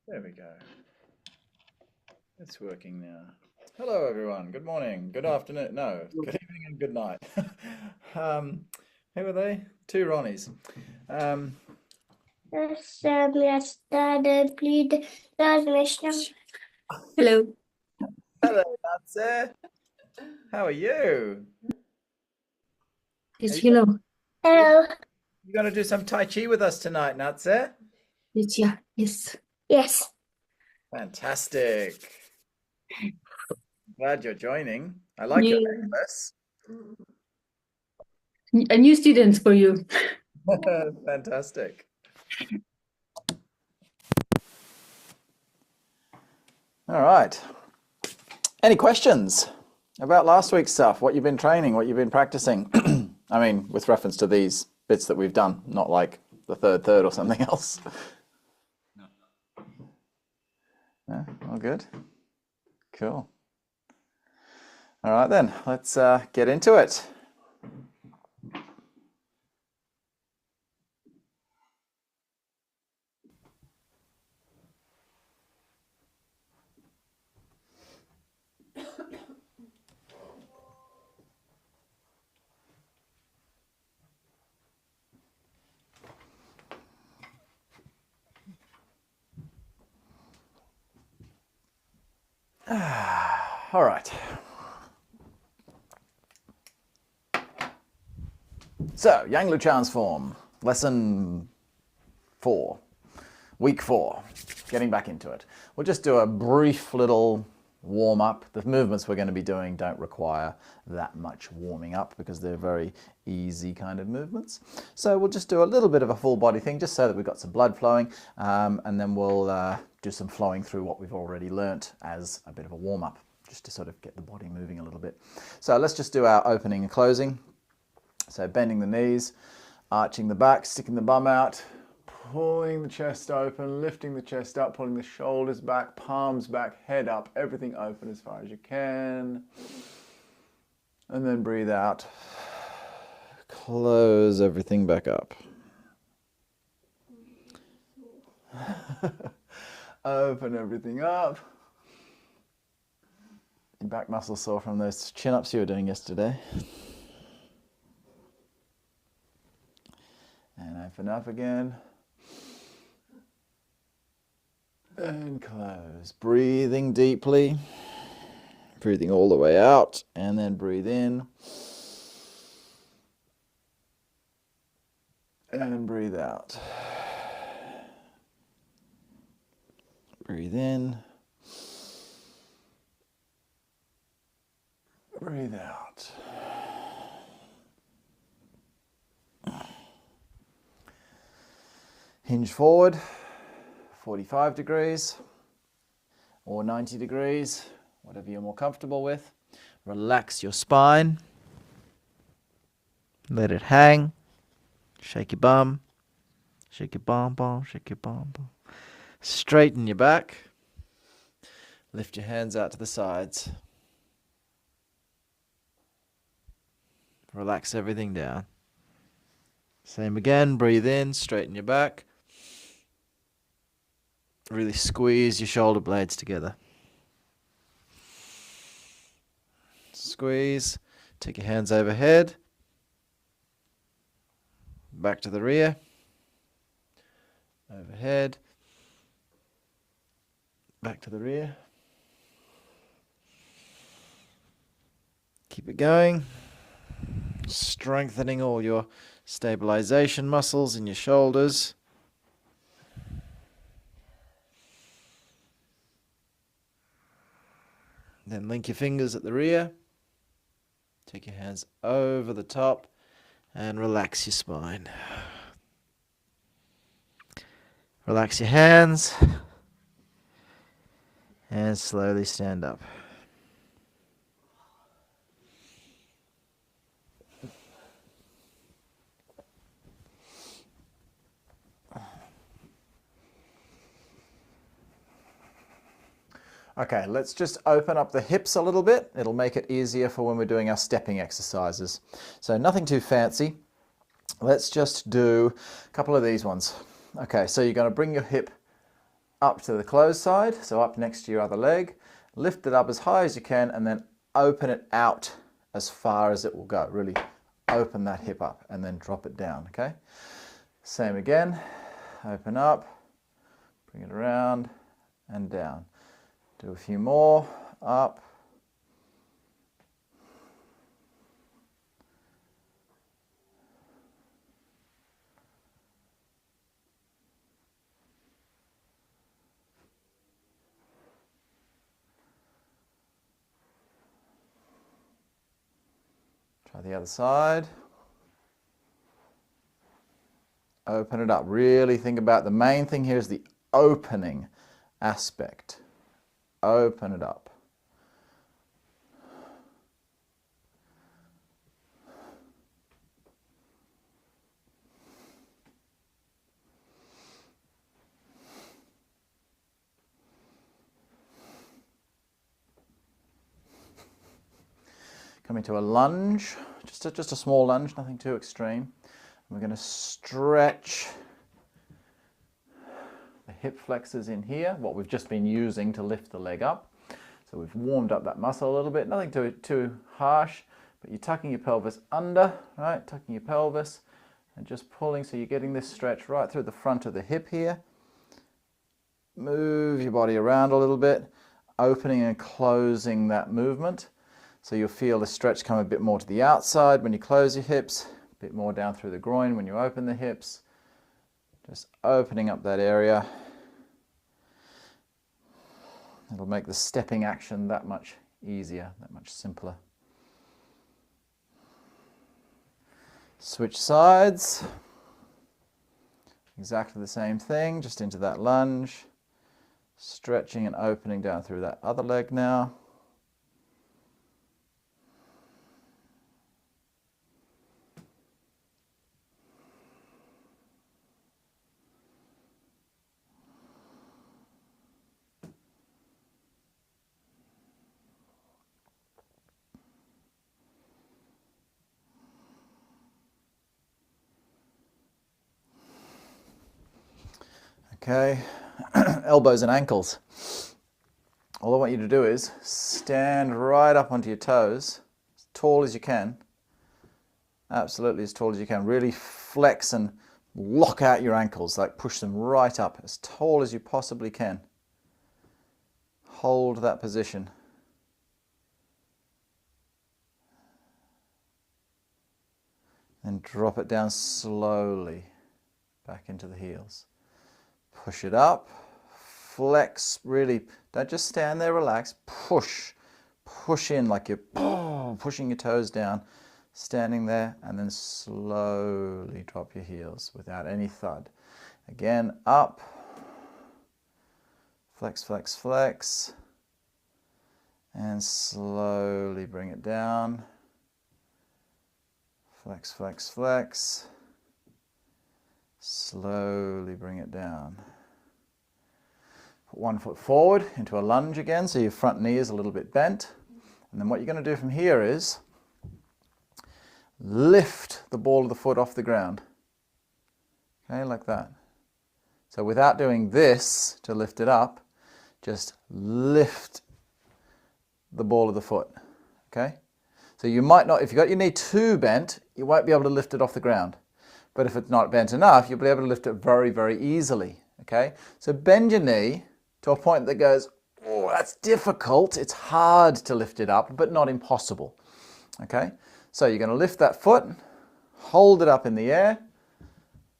There we go. It's working now. Hello, everyone. Good morning. Good afternoon. No, good evening and good night. um, who are they? Two Ronnies. Um, Jag started the transmission. Hello. hello, Natse. How are you? Are Yes, you, hello. Hello. you going to do some Tai Chi with us tonight, Natse? Yes, yeah, yes. Yes. Fantastic. Glad you're joining. I like your New, necklace. a new student for you. Fantastic. All right. Any questions about last week's stuff? What you've been training, what you've been practicing? I mean, with reference to these bits that we've done, not like the third or something else. No, all good. Cool. All right then, let's get into it. All right. So, Yang Luchan's form, lesson 4, week 4, getting back into it. We'll just do a brief little warm up. The movements we're going to be doing don't require that much warming up because they're very easy kind of movements. So we'll just do a little bit of a full body thing just so that we've got some blood flowing, and then we'll do some flowing through what we've already learnt as a bit of a warm up, just to sort of get the body moving a little bit. So let's just do our opening and closing. So bending the knees, arching the back, sticking the bum out, pulling the chest open, lifting the chest up, pulling the shoulders back, palms back, head up, everything open as far as you can. And then breathe out. Close everything back up. Open everything up. Your back muscles sore from those chin-ups you were doing yesterday. And open up again. And close. Breathing deeply. Breathing all the way out. And then breathe in. And breathe out. Breathe in. Breathe out. Hinge forward, 45 degrees or 90 degrees, whatever you're more comfortable with. Relax your spine. Let it hang. Shake your bum. Shake your bum, shake your bum. Straighten your back. Lift your hands out to the sides. Relax everything down. Same again, breathe in, straighten your back. Really squeeze your shoulder blades together. Squeeze. Take your hands overhead. Back to the rear. Overhead. Back to the rear. Keep it going. Strengthening all your stabilization muscles in your shoulders. Then link your fingers at the rear. Take your hands over the top and relax your spine. Relax your hands and slowly stand up. Okay, let's just open up the hips a little bit. It'll make it easier for when we're doing our stepping exercises. So nothing too fancy. Let's just do a couple of these ones. Okay, so you're going to bring your hip up to the closed side, so up next to your other leg. Lift it up as high as you can and then open it out as far as it will go. Really open that hip up and then drop it down, okay? Same again, open up, bring it around and down. Do a few more, up. Try the other side. Open it up. Really think about the main thing here is the opening aspect. Open it up. Coming to a lunge, just a small lunge, nothing too extreme. We're going to stretch the hip flexors in here, what we've just been using to lift the leg up. So we've warmed up that muscle a little bit, nothing too harsh, but you're tucking your pelvis under, right? Tucking your pelvis and just pulling, so you're getting this stretch right through the front of the hip here. Move your body around a little bit, opening and closing that movement. So you'll feel the stretch come a bit more to the outside when you close your hips, a bit more down through the groin when you open the hips. Just opening up that area. It'll make the stepping action that much easier, that much simpler. Switch sides. Exactly the same thing, just into that lunge. Stretching and opening down through that other leg now. Okay, elbows and ankles. All I want you to do is stand right up onto your toes, as tall as you can. Absolutely as tall as you can. Really flex and lock out your ankles, like push them right up, as tall as you possibly can. Hold that position. And drop it down slowly back into the heels. Push it up, flex, really, don't just stand there, relax, push in like you're pushing your toes down, standing there, and then slowly drop your heels without any thud. Again, up, flex, flex, flex, and slowly bring it down, flex, flex, flex, slowly bring it down. Put one foot forward into a lunge again, so your front knee is a little bit bent. And then what you're going to do from here is lift the ball of the foot off the ground. Okay, like that. So without doing this to lift it up, just lift the ball of the foot. Okay? So you might not, if you've got your knee too bent, you won't be able to lift it off the ground. But if it's not bent enough, you'll be able to lift it very, very easily. Okay? So bend your knee to a point that goes, oh, that's difficult. It's hard to lift it up, but not impossible. Okay? So you're going to lift that foot, hold it up in the air,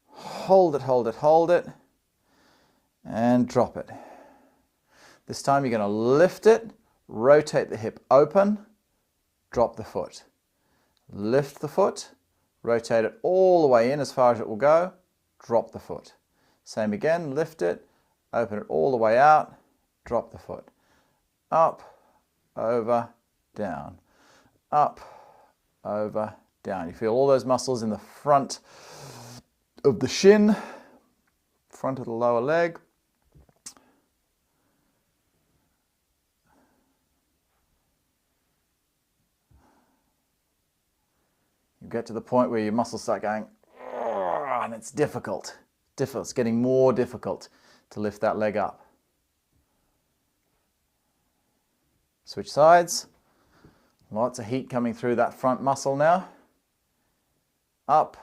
hold it, hold it, hold it, and drop it. This time you're going to lift it, rotate the hip open, drop the foot. Lift the foot, rotate it all the way in as far as it will go, drop the foot. Same again, lift it, open it all the way out, drop the foot. Up, over, down. Up, over, down. You feel all those muscles in the front of the shin, front of the lower leg. You get to the point where your muscles start going, and it's difficult. It's getting more difficult to lift that leg up. Switch sides. Lots of heat coming through that front muscle now. Up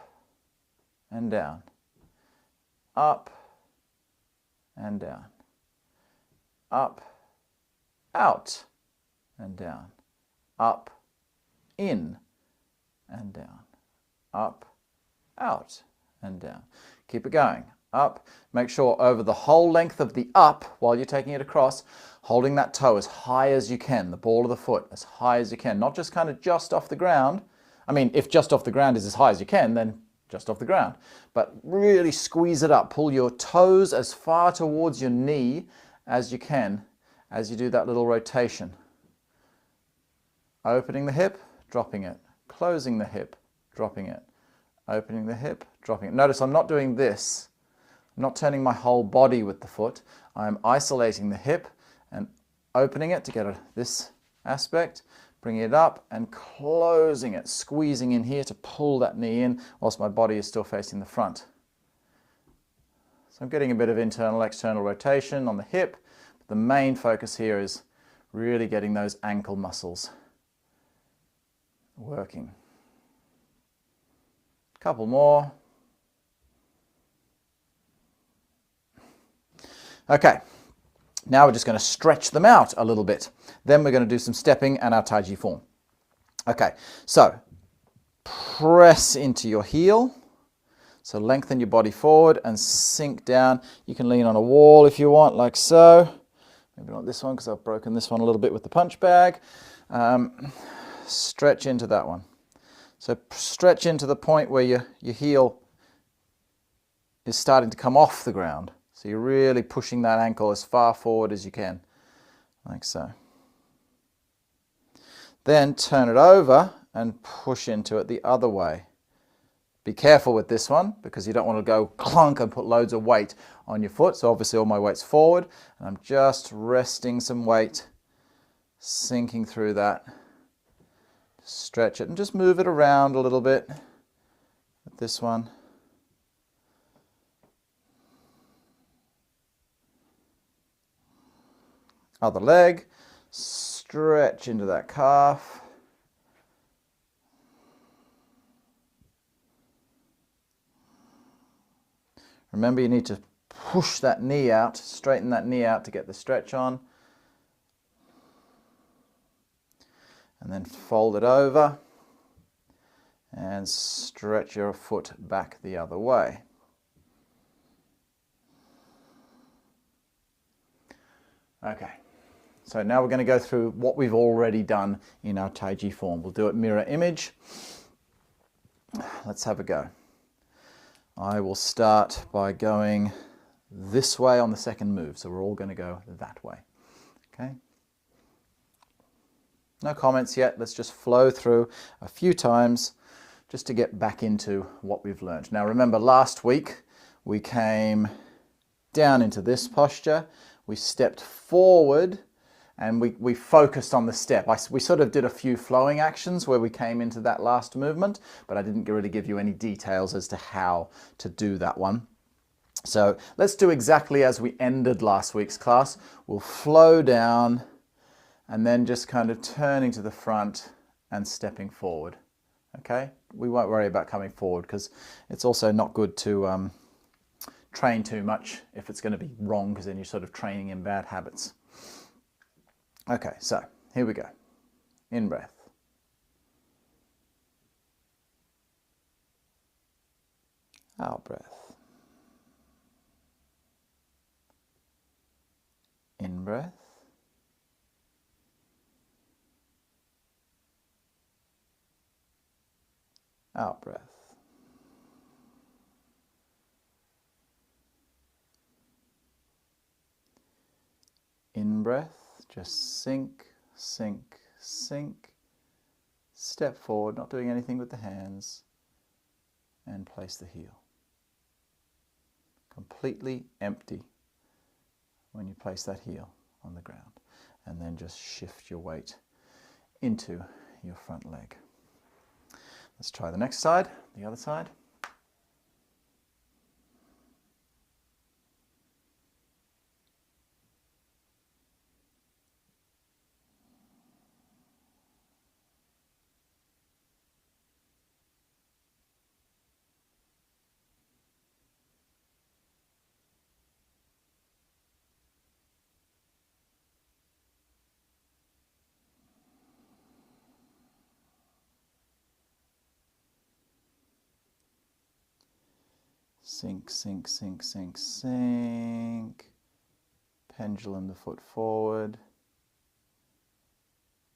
and down. Up and down. Up, out and down. Up, in and down. Up, out and down. Keep it going. Up. Make sure over the whole length of the up, while you're taking it across, holding that toe as high as you can, the ball of the foot as high as you can, not just kind of just off the ground. I mean, if just off the ground is as high as you can, then just off the ground. But really squeeze it up. Pull your toes as far towards your knee as you can as you do that little rotation. Opening the hip, dropping it. Closing the hip, dropping it. Opening the hip, dropping it. Notice I'm not doing this. I'm not turning my whole body with the foot. I'm isolating the hip and opening it to get this aspect, bringing it up and closing it, squeezing in here to pull that knee in whilst my body is still facing the front. So I'm getting a bit of internal, external rotation on the hip. But the main focus here is really getting those ankle muscles working. Couple more. Okay, now we're just going to stretch them out a little bit. Then we're going to do some stepping and our Taiji form. Okay, so press into your heel. So lengthen your body forward and sink down. You can lean on a wall if you want, like so. Maybe not this one because I've broken this one a little bit with the punch bag. Stretch into that one. So stretch into the point where your heel is starting to come off the ground. So you're really pushing that ankle as far forward as you can, like so. Then turn it over and push into it the other way. Be careful with this one because you don't want to go clunk and put loads of weight on your foot. So obviously all my weight's forward and I'm just resting some weight, sinking through that. Stretch it and just move it around a little bit with this one. Other leg, stretch into that calf. Remember, you need to push that knee out, straighten that knee out to get the stretch on. And then fold it over and stretch your foot back the other way. Okay, so now we're going to go through what we've already done in our Taiji form. We'll do it mirror image. Let's have a go. I will start by going this way on the second move, so we're all going to go that way. Okay. No comments yet. Let's just flow through a few times just to get back into what we've learned. Now remember, last week we came down into this posture. We stepped forward and we focused on the step. We sort of did a few flowing actions where we came into that last movement, but I didn't really give you any details as to how to do that one. So let's do exactly as we ended last week's class. We'll flow down and then just kind of turning to the front and stepping forward. Okay, we won't worry about coming forward because it's also not good to train too much if it's going to be wrong, because then you're sort of training in bad habits. Okay, so here we go. In breath. Out breath. In breath. Out breath. In breath, just sink, sink, sink. Step forward, not doing anything with the hands, and place the heel. Completely empty when you place that heel on the ground. And then just shift your weight into your front leg. Let's try the next side, the other side. Sink, sink, sink, sink, sink. Pendulum the foot forward.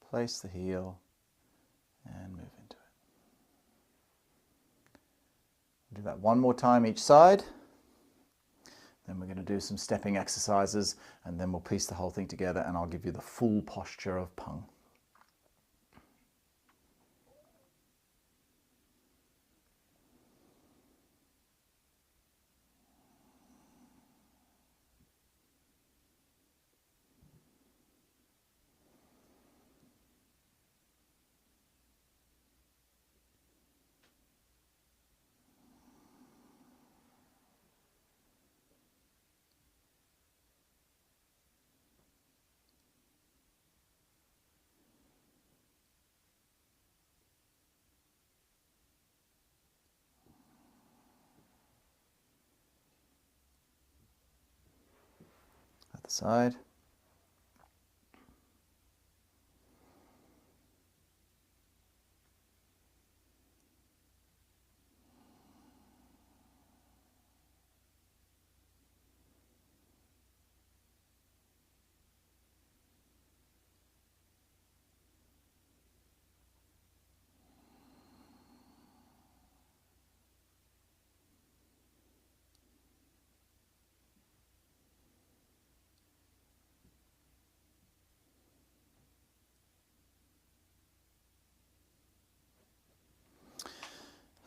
Place the heel and move into it. Do that one more time each side. Then we're going to do some stepping exercises and then we'll piece the whole thing together and I'll give you the full posture of Pung. Other side.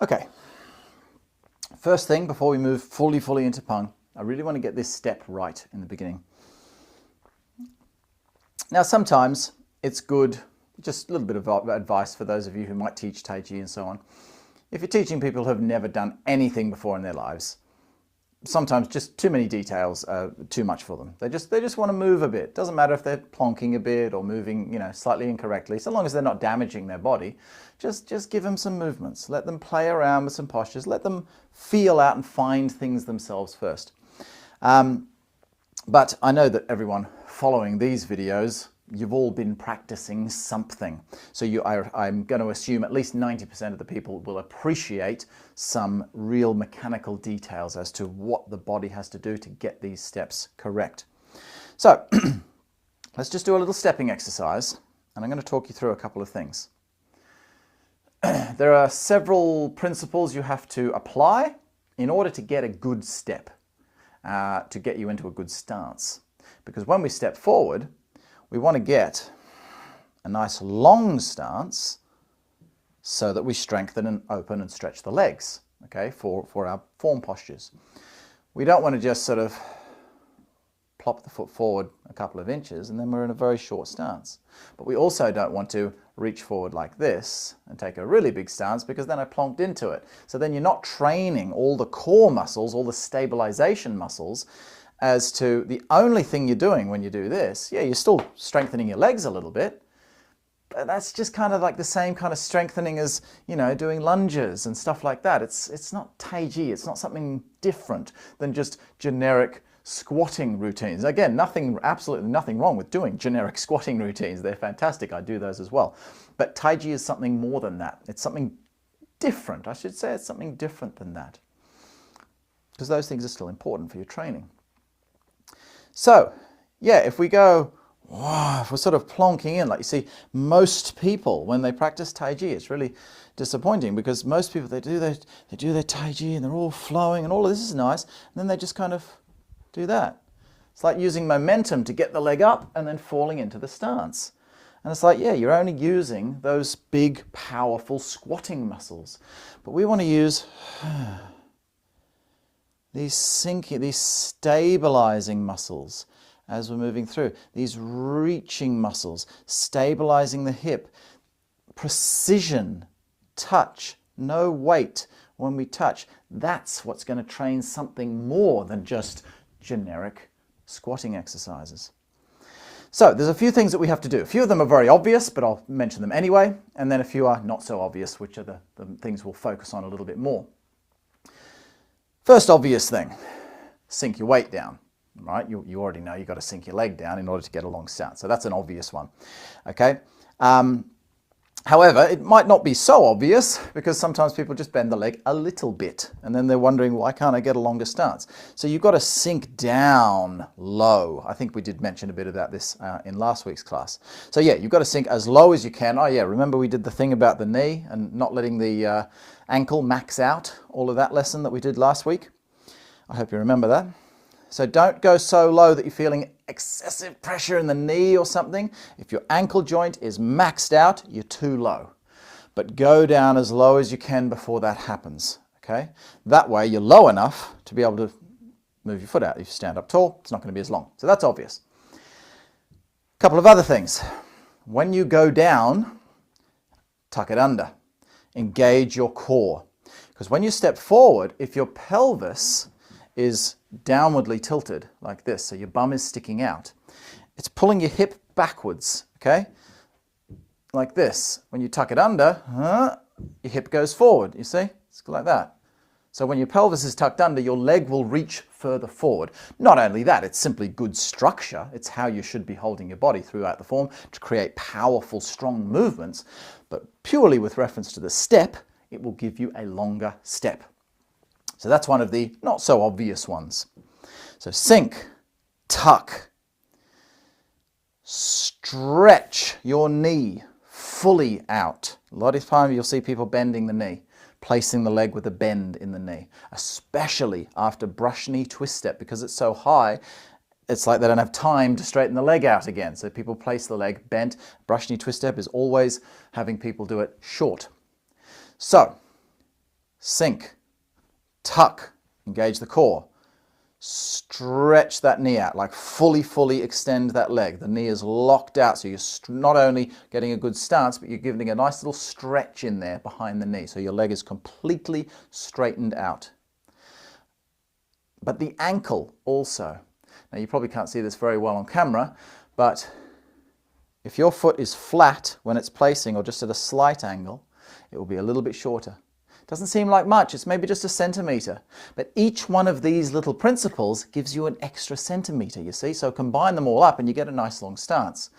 Okay, first thing before we move fully into Pung, I really want to get this step right in the beginning. Now sometimes it's good, just a little bit of advice for those of you who might teach Taiji and so on. If you're teaching people who have never done anything before in their lives, sometimes just too many details are too much for them. They just want to move a bit. Doesn't matter if they're plonking a bit or moving, slightly incorrectly, so long as they're not damaging their body. Just give them some movements. Let them play around with some postures. Let them feel out and find things themselves first. But I know that everyone following these videos, you've all been practicing something. So I'm going to assume at least 90% of the people will appreciate some real mechanical details as to what the body has to do to get these steps correct. So let's just do a little stepping exercise, and I'm going to talk you through a couple of things. There are several principles you have to apply in order to get a good step, to get you into a good stance. Because when we step forward, we want to get a nice long stance so that we strengthen and open and stretch the legs, okay, for our form postures. We don't want to just sort of plop the foot forward a couple of inches and then we're in a very short stance. But we also don't want to reach forward like this and take a really big stance because then I plonked into it. So then you're not training all the core muscles, all the stabilization muscles, as to the only thing you're doing when you do this. Yeah, you're still strengthening your legs a little bit, but that's just kind of like the same kind of strengthening as, doing lunges and stuff like that. It's not Taiji, it's not something different than just generic squatting routines. Again, absolutely nothing wrong with doing generic squatting routines. They're fantastic, I do those as well. But Taiji is something more than that. It's something different, I should say. It's something different than that. Because those things are still important for your training. So, yeah, if we go, if we're sort of plonking in, like you see, most people, when they practice Taiji, it's really disappointing because most people, they do their Taiji and they're all flowing and all of this is nice, and then they just kind of do that. It's like using momentum to get the leg up and then falling into the stance. And it's like, yeah, you're only using those big, powerful squatting muscles. But we want to use these stabilizing muscles as we're moving through. These reaching muscles, stabilizing the hip, precision, touch, no weight when we touch. That's what's going to train something more than just generic squatting exercises. So there's a few things that we have to do. A few of them are very obvious, but I'll mention them anyway. And then a few are not so obvious, which are the things we'll focus on a little bit more. First obvious thing, sink your weight down, right? You already know you've got to sink your leg down in order to get a long stance. So that's an obvious one, okay? However, it might not be so obvious because sometimes people just bend the leg a little bit and then they're wondering, why can't I get a longer stance? So you've got to sink down low. I think we did mention a bit about this in last week's class. So yeah, you've got to sink as low as you can. Oh yeah, remember we did the thing about the knee and not letting the ankle max out, all of that lesson that we did last week. I hope you remember that. So don't go so low that you're feeling excessive pressure in the knee or something. If your ankle joint is maxed out, you're too low. But go down as low as you can before that happens, okay? That way you're low enough to be able to move your foot out. If you stand up tall, it's not going to be as long. So that's obvious. A couple of other things. When you go down, tuck it under. Engage your core. Because when you step forward, if your pelvis is downwardly tilted like this, so your bum is sticking out, it's pulling your hip backwards, okay? Like this. When you tuck it under, your hip goes forward, you see? It's like that. So when your pelvis is tucked under, your leg will reach further forward. Not only that, it's simply good structure. It's how you should be holding your body throughout the form to create powerful, strong movements. But purely with reference to the step, it will give you a longer step. So that's one of the not so obvious ones. So sink, tuck, stretch your knee fully out. A lot of times you'll see people bending the knee, placing the leg with a bend in the knee, especially after brush knee twist step, because it's so high, it's like they don't have time to straighten the leg out again. So people place the leg bent. Brush knee twist step is always having people do it short. So sink, tuck, engage the core, stretch that knee out, like fully extend that leg. The knee is locked out, so you're not only getting a good stance, but you're giving a nice little stretch in there behind the knee, so your leg is completely straightened out. But the ankle also. Now you probably can't see this very well on camera, but if your foot is flat when it's placing or just at a slight angle, it will be a little bit shorter. Doesn't seem like much, it's maybe just a centimetre. But each one of these little principles gives you an extra centimetre, you see? So combine them all up and you get a nice long stance.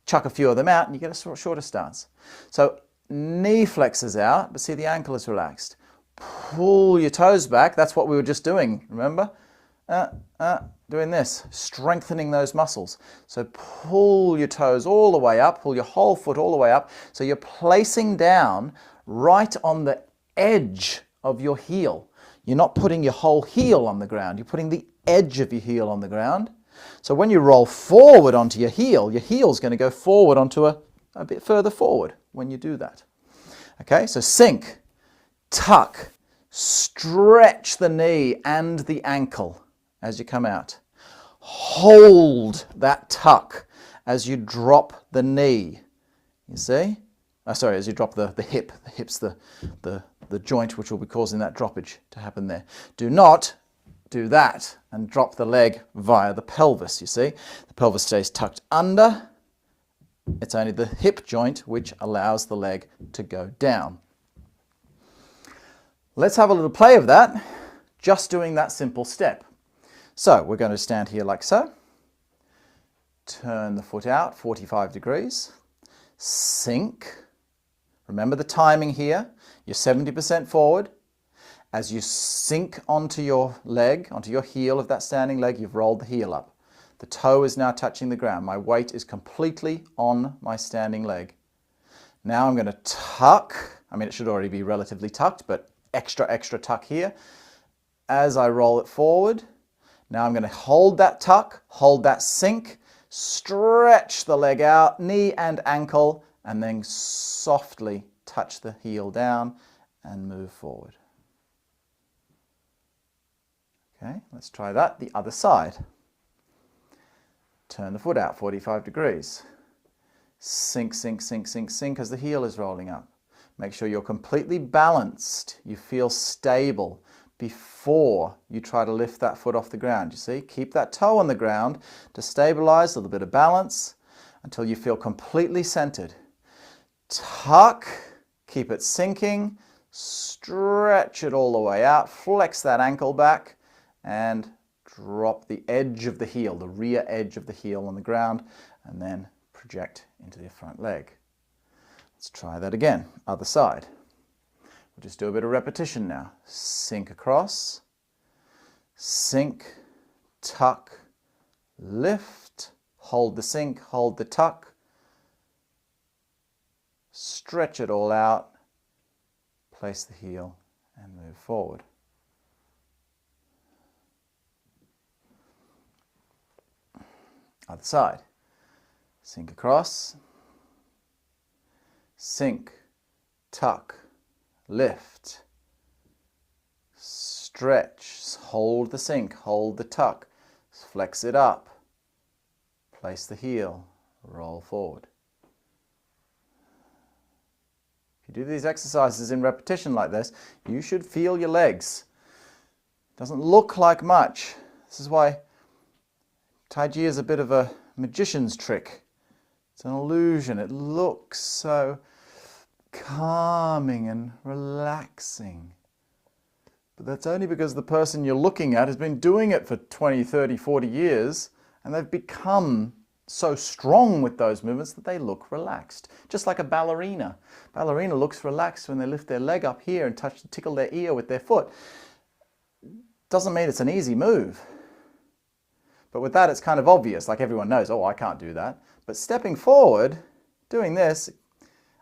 Chuck a few of them out and you get a shorter stance. So knee flexes out, but see the ankle is relaxed. Pull your toes back, that's what we were just doing, remember? Doing this, strengthening those muscles. So pull your toes all the way up, pull your whole foot all the way up. So you're placing down right on the edge of your heel. You're not putting your whole heel on the ground, you're putting the edge of your heel on the ground. So when you roll forward onto your heel's going to go forward onto a bit further forward when you do that. Okay, so sink, tuck, stretch the knee and the ankle as you come out. Hold that tuck as you drop the knee. You see? Sorry, as you drop the hip. The hip's the joint which will be causing that droppage to happen there. Do not do that and drop the leg via the pelvis, you see. The pelvis stays tucked under. It's only the hip joint which allows the leg to go down. Let's have a little play of that, just doing that simple step. So we're going to stand here like so. Turn the foot out 45 degrees. Sink. Remember the timing here. You're 70% forward. As you sink onto your leg, onto your heel of that standing leg, you've rolled the heel up. The toe is now touching the ground. My weight is completely on my standing leg. Now I'm going to tuck. I mean, it should already be relatively tucked, but extra tuck here. As I roll it forward, now I'm going to hold that tuck, hold that sink, stretch the leg out, knee and ankle, and then softly touch the heel down and move forward. Okay, let's try that the other side. Turn the foot out 45 degrees. Sink as the heel is rolling up. Make sure you're completely balanced. You feel stable before you try to lift that foot off the ground. You see, keep that toe on the ground to stabilize, a little bit of balance until you feel completely centered. Tuck, keep it sinking, stretch it all the way out, flex that ankle back and drop the edge of the heel, the rear edge of the heel on the ground, and then project into your front leg. Let's Let's try that again, other side. We'll just do a bit of repetition now. Sink across, sink, tuck, lift, hold the sink, hold the tuck, stretch it all out, place the heel and move forward. Other side. Sink across, sink, tuck, lift, stretch, hold the sink, hold the tuck, flex it up, place the heel, roll forward. If you do these exercises in repetition like this, you should feel your legs. It doesn't look like much. This is why Taiji is a bit of a magician's trick. It's an illusion. It looks so calming and relaxing. But that's only because the person you're looking at has been doing it for 20, 30, 40 years, and they've become so strong with those movements that they look relaxed. Just like a ballerina. Ballerina looks relaxed when they lift their leg up here and tickle their ear with their foot. Doesn't mean it's an easy move. But with that, it's kind of obvious, like everyone knows, oh, I can't do that. But stepping forward, doing this,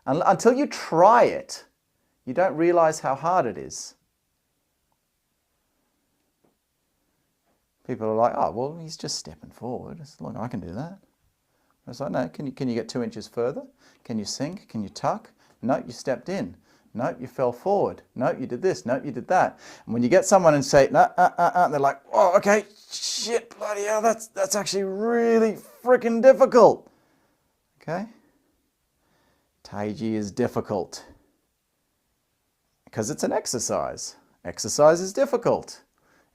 until you try it, you don't realize how hard it is. People are like, oh, well, he's just stepping forward. It's like, I can do that. It's like, no, can you get 2 inches further? Can you sink? Can you tuck? No, you stepped in. No, you fell forward. No, you did this. No, you did that. And when you get someone and say, no, they're like, oh, okay, shit, bloody hell, that's actually really freaking difficult. Okay? Taiji is difficult because it's an exercise. Exercise is difficult.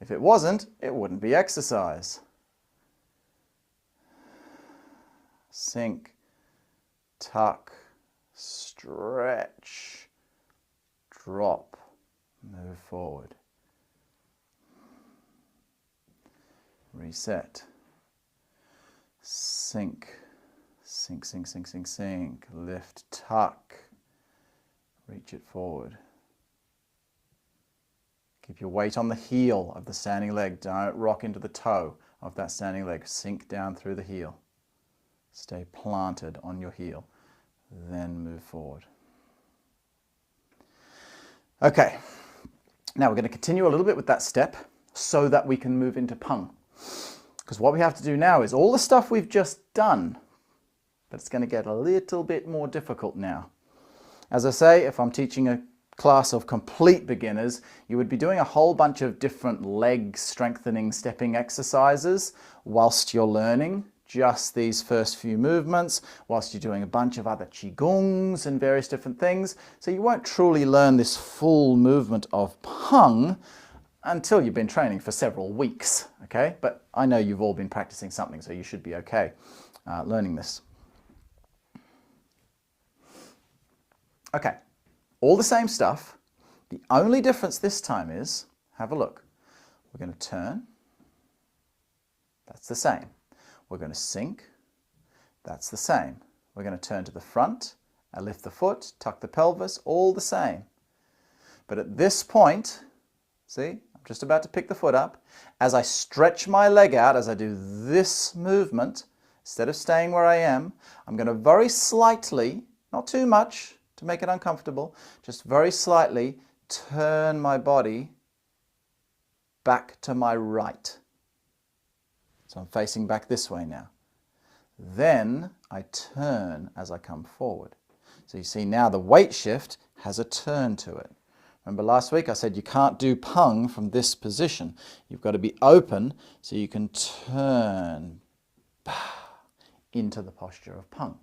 If it wasn't, it wouldn't be exercise. Sink, tuck, stretch, drop, move forward. Reset. Sink, sink, sink, sink, sink, sink. Lift, tuck, reach it forward. Keep your weight on the heel of the standing leg. Don't rock into the toe of that standing leg. Sink down through the heel. Stay planted on your heel. Then move forward. Okay. Now we're going to continue a little bit with that step so that we can move into pung. Because what we have to do now is all the stuff we've just done, but it's going to get a little bit more difficult now. As I say, if I'm teaching a class of complete beginners, you would be doing a whole bunch of different leg strengthening stepping exercises whilst you're learning just these first few movements, whilst you're doing a bunch of other qigongs and various different things. So you won't truly learn this full movement of pung until you've been training for several weeks, okay? But I know you've all been practicing something, so you should be okay learning this. Okay. All the same stuff. The only difference this time is, have a look. We're going to turn. That's the same. We're going to sink. That's the same. We're going to turn to the front and lift the foot, tuck the pelvis, all the same. But at this point, see, I'm just about to pick the foot up. As I stretch my leg out, as I do this movement, instead of staying where I am, I'm going to very slightly, not too much, to make it uncomfortable, just very slightly turn my body back to my right. So I'm facing back this way now. Then I turn as I come forward. So you see now the weight shift has a turn to it. Remember last week I said you can't do pung from this position. You've got to be open so you can turn into the posture of pung.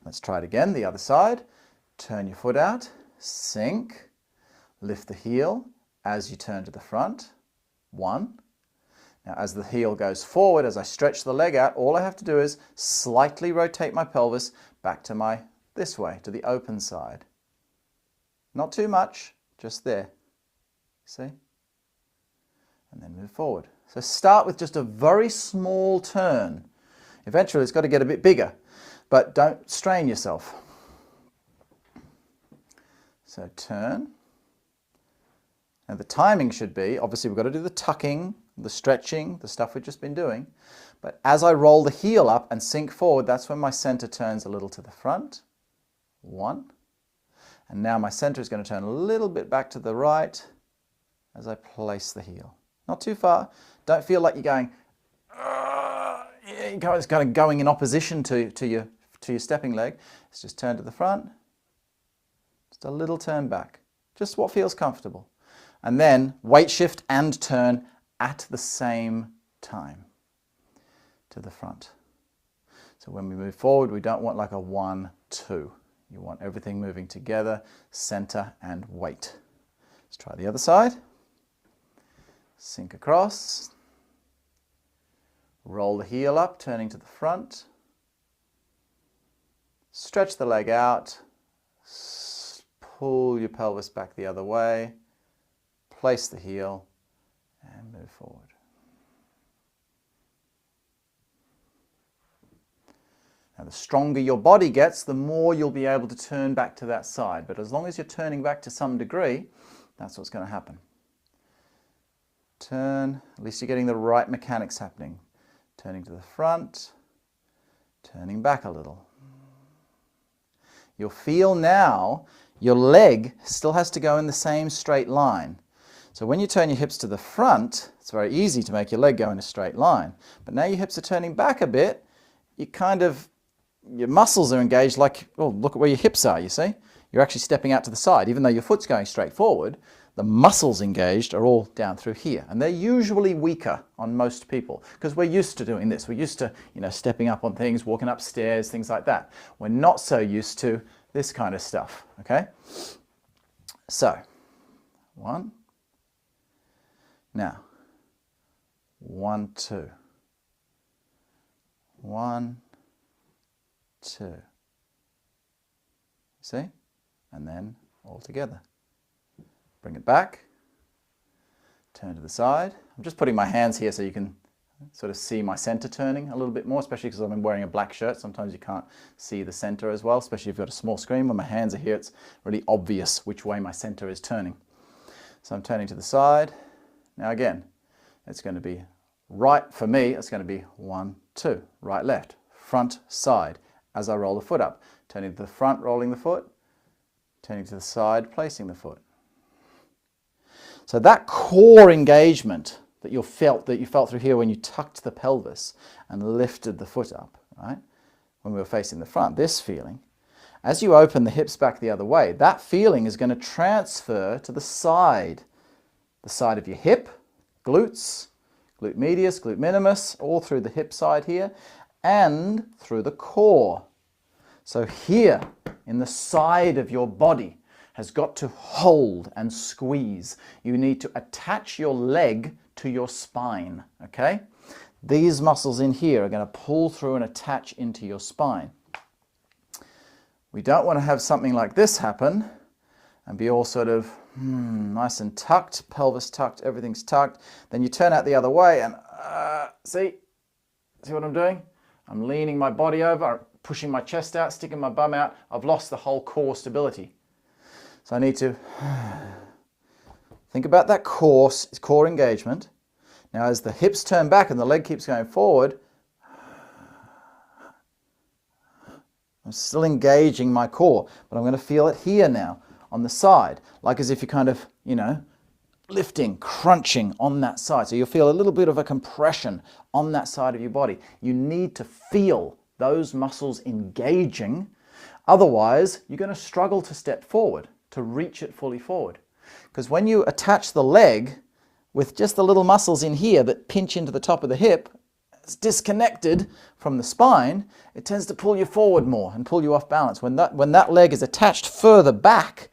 Let's try it again, the other side. Turn your foot out, sink, lift the heel as you turn to the front. 1. Now as the heel goes forward, as I stretch the leg out, all I have to do is slightly rotate my pelvis back to this way, to the open side. Not too much, just there. See? And then move forward. So start with just a very small turn. Eventually it's got to get a bit bigger, but don't strain yourself. So turn. And the timing should be, obviously we've got to do the tucking, the stretching, the stuff we've just been doing. But as I roll the heel up and sink forward, that's when my center turns a little to the front. 1. And now my center is going to turn a little bit back to the right as I place the heel. Not too far. Don't feel like you're going, it's kind of going in opposition to your stepping leg. It's just turn to the front. Just a little turn back. Just what feels comfortable. And then weight shift and turn at the same time to the front. So when we move forward, we don't want like a 1, 2. You want everything moving together, center and weight. Let's try the other side. Sink across. Roll the heel up, turning to the front. Stretch the leg out. Pull your pelvis back the other way. Place the heel and move forward. Now the stronger your body gets, the more you'll be able to turn back to that side. But as long as you're turning back to some degree, that's what's going to happen. Turn, at least you're getting the right mechanics happening. Turning to the front, turning back a little. You'll feel now your leg still has to go in the same straight line. So when you turn your hips to the front, it's very easy to make your leg go in a straight line. But now your hips are turning back a bit, your muscles are engaged like, oh, look at where your hips are, you see? You're actually stepping out to the side. Even though your foot's going straight forward, the muscles engaged are all down through here. And they're usually weaker on most people because we're used to doing this. We're used to, stepping up on things, walking upstairs, things like that. We're not so used to this kind of stuff, okay? So, 1. Now, 1, 2. 1, 2. See? And then all together. Bring it back. Turn to the side. I'm just putting my hands here so you can sort of see my center turning a little bit more, especially because I'm wearing a black shirt. Sometimes you can't see the center as well, especially if you've got a small screen. When my hands are here, it's really obvious which way my center is turning. So I'm turning to the side. Now again, it's going to be right, for me, it's going to be 1, 2, right, left, front, side, as I roll the foot up. Turning to the front, rolling the foot, turning to the side, placing the foot. So that core engagement that you felt through here when you tucked the pelvis and lifted the foot up, right? When we were facing the front, this feeling, as you open the hips back the other way, that feeling is going to transfer to the side of your hip, glutes, glute medius, glute minimus, all through the hip side here, and through the core. So here, in the side of your body, has got to hold and squeeze. You need to attach your leg to your spine, okay? These muscles in here are going to pull through and attach into your spine. We don't want to have something like this happen and be all sort of nice and tucked, pelvis tucked, everything's tucked. Then you turn out the other way and see what I'm doing? I'm leaning my body over, pushing my chest out, sticking my bum out. I've lost the whole core stability. So I need to think about that core engagement. Now as the hips turn back and the leg keeps going forward, I'm still engaging my core, but I'm going to feel it here now on the side, like as if you're kind of, lifting, crunching on that side. So you'll feel a little bit of a compression on that side of your body. You need to feel those muscles engaging. Otherwise, you're going to struggle to step forward, to reach it fully forward. Because when you attach the leg with just the little muscles in here that pinch into the top of the hip, it's disconnected from the spine, it tends to pull you forward more and pull you off balance. When that leg is attached further back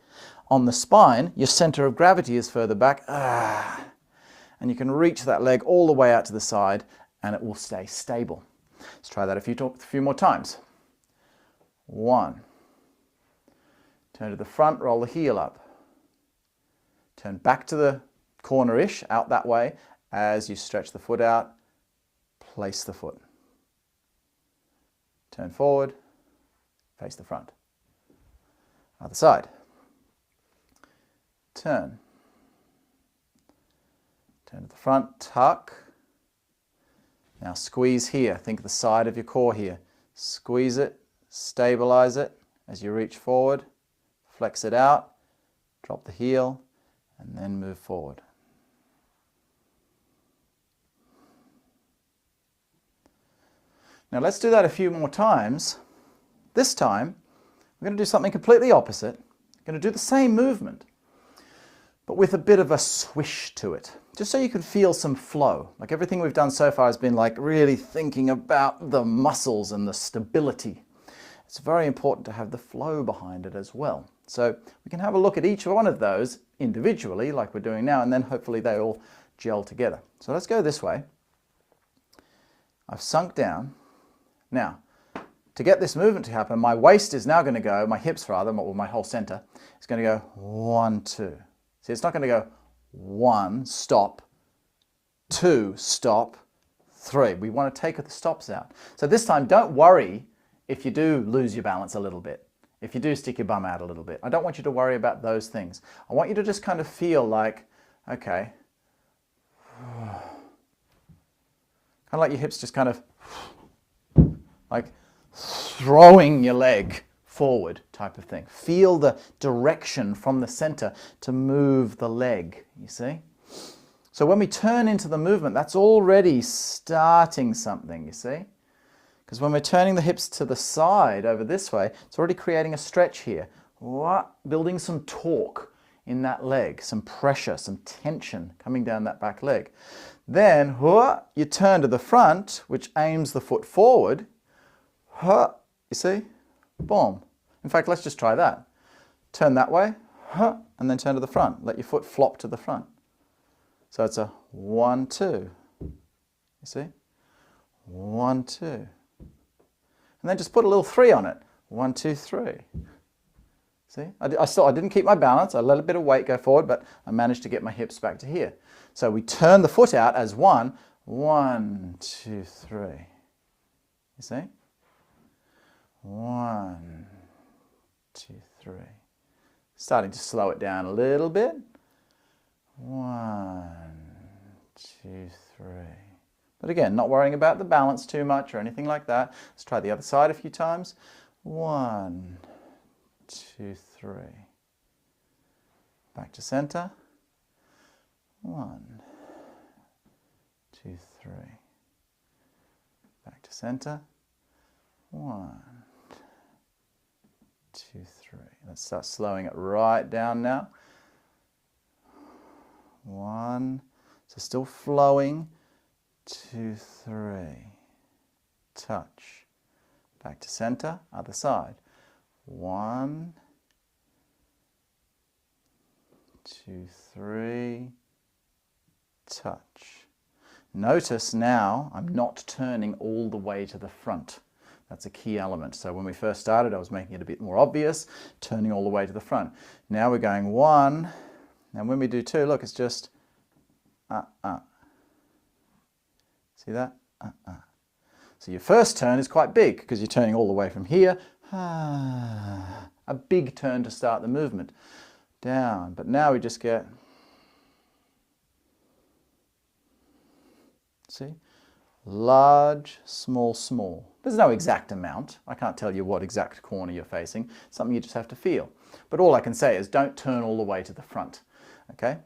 on the spine, your center of gravity is further back, and you can reach that leg all the way out to the side and it will stay stable. Let's try that a few more times. 1. Turn to the front, roll the heel up. Turn back to the corner-ish, out that way, as you stretch the foot out, place the foot. Turn forward, face the front. Other side. turn. Turn to the front, tuck. Now squeeze here. Think of the side of your core here. Squeeze it, stabilize it as you reach forward. Flex it out, drop the heel, and then move forward. Now let's do that a few more times. This time, we're going to do something completely opposite. We're going to do the same movement, but with a bit of a swish to it, just so you can feel some flow. Like everything we've done so far has been like really thinking about the muscles and the stability. It's very important to have the flow behind it as well. So we can have a look at each one of those individually, like we're doing now, and then hopefully they all gel together. So let's go this way. I've sunk down. Now, to get this movement to happen, my waist is now going to go, my hips rather, or my whole center, is going to go 1, 2. See, it's not going to go 1, stop, 2, stop, 3. We want to take the stops out. So this time, don't worry if you do lose your balance a little bit, if you do stick your bum out a little bit. I don't want you to worry about those things. I want you to just kind of feel like, okay, kind of like your hips just kind of like throwing your leg forward type of thing. Feel the direction from the center to move the leg, you see? So when we turn into the movement, that's already starting something, you see? Because when we're turning the hips to the side over this way, it's already creating a stretch here. What? Building some torque in that leg, some pressure, some tension coming down that back leg. Then you turn to the front, which aims the foot forward. You see? Boom. In fact, let's just try that. Turn that way, and then turn to the front. Let your foot flop to the front. So it's a 1, 2. You see? 1, 2. And then just put a little 3 on it. 1, 2, 3. See? I didn't keep my balance. I let a bit of weight go forward, but I managed to get my hips back to here. So we turn the foot out as 1. 1, 2, 3. You see? 1, 2, 3. Starting to slow it down a little bit. 1, 2, 3. But again, not worrying about the balance too much or anything like that. Let's try the other side a few times. 1, 2, 3. Back to center. 1, 2, 3. Back to center. 1, 2, 3. Let's start slowing it right down now. 1. So still flowing. 2, 3. Touch. Back to center. Other side. 1, 2, 3. Touch. Notice now I'm not turning all the way to the front. That's a key element. So when we first started, I was making it a bit more obvious, turning all the way to the front. Now we're going 1, and when we do 2, look, it's just See that? So your first turn is quite big because you're turning all the way from here. A big turn to start the movement. Down. But now we just get, see? Large, small, small. There's no exact amount. I can't tell you what exact corner you're facing. It's something you just have to feel. But all I can say is don't turn all the way to the front. Okay?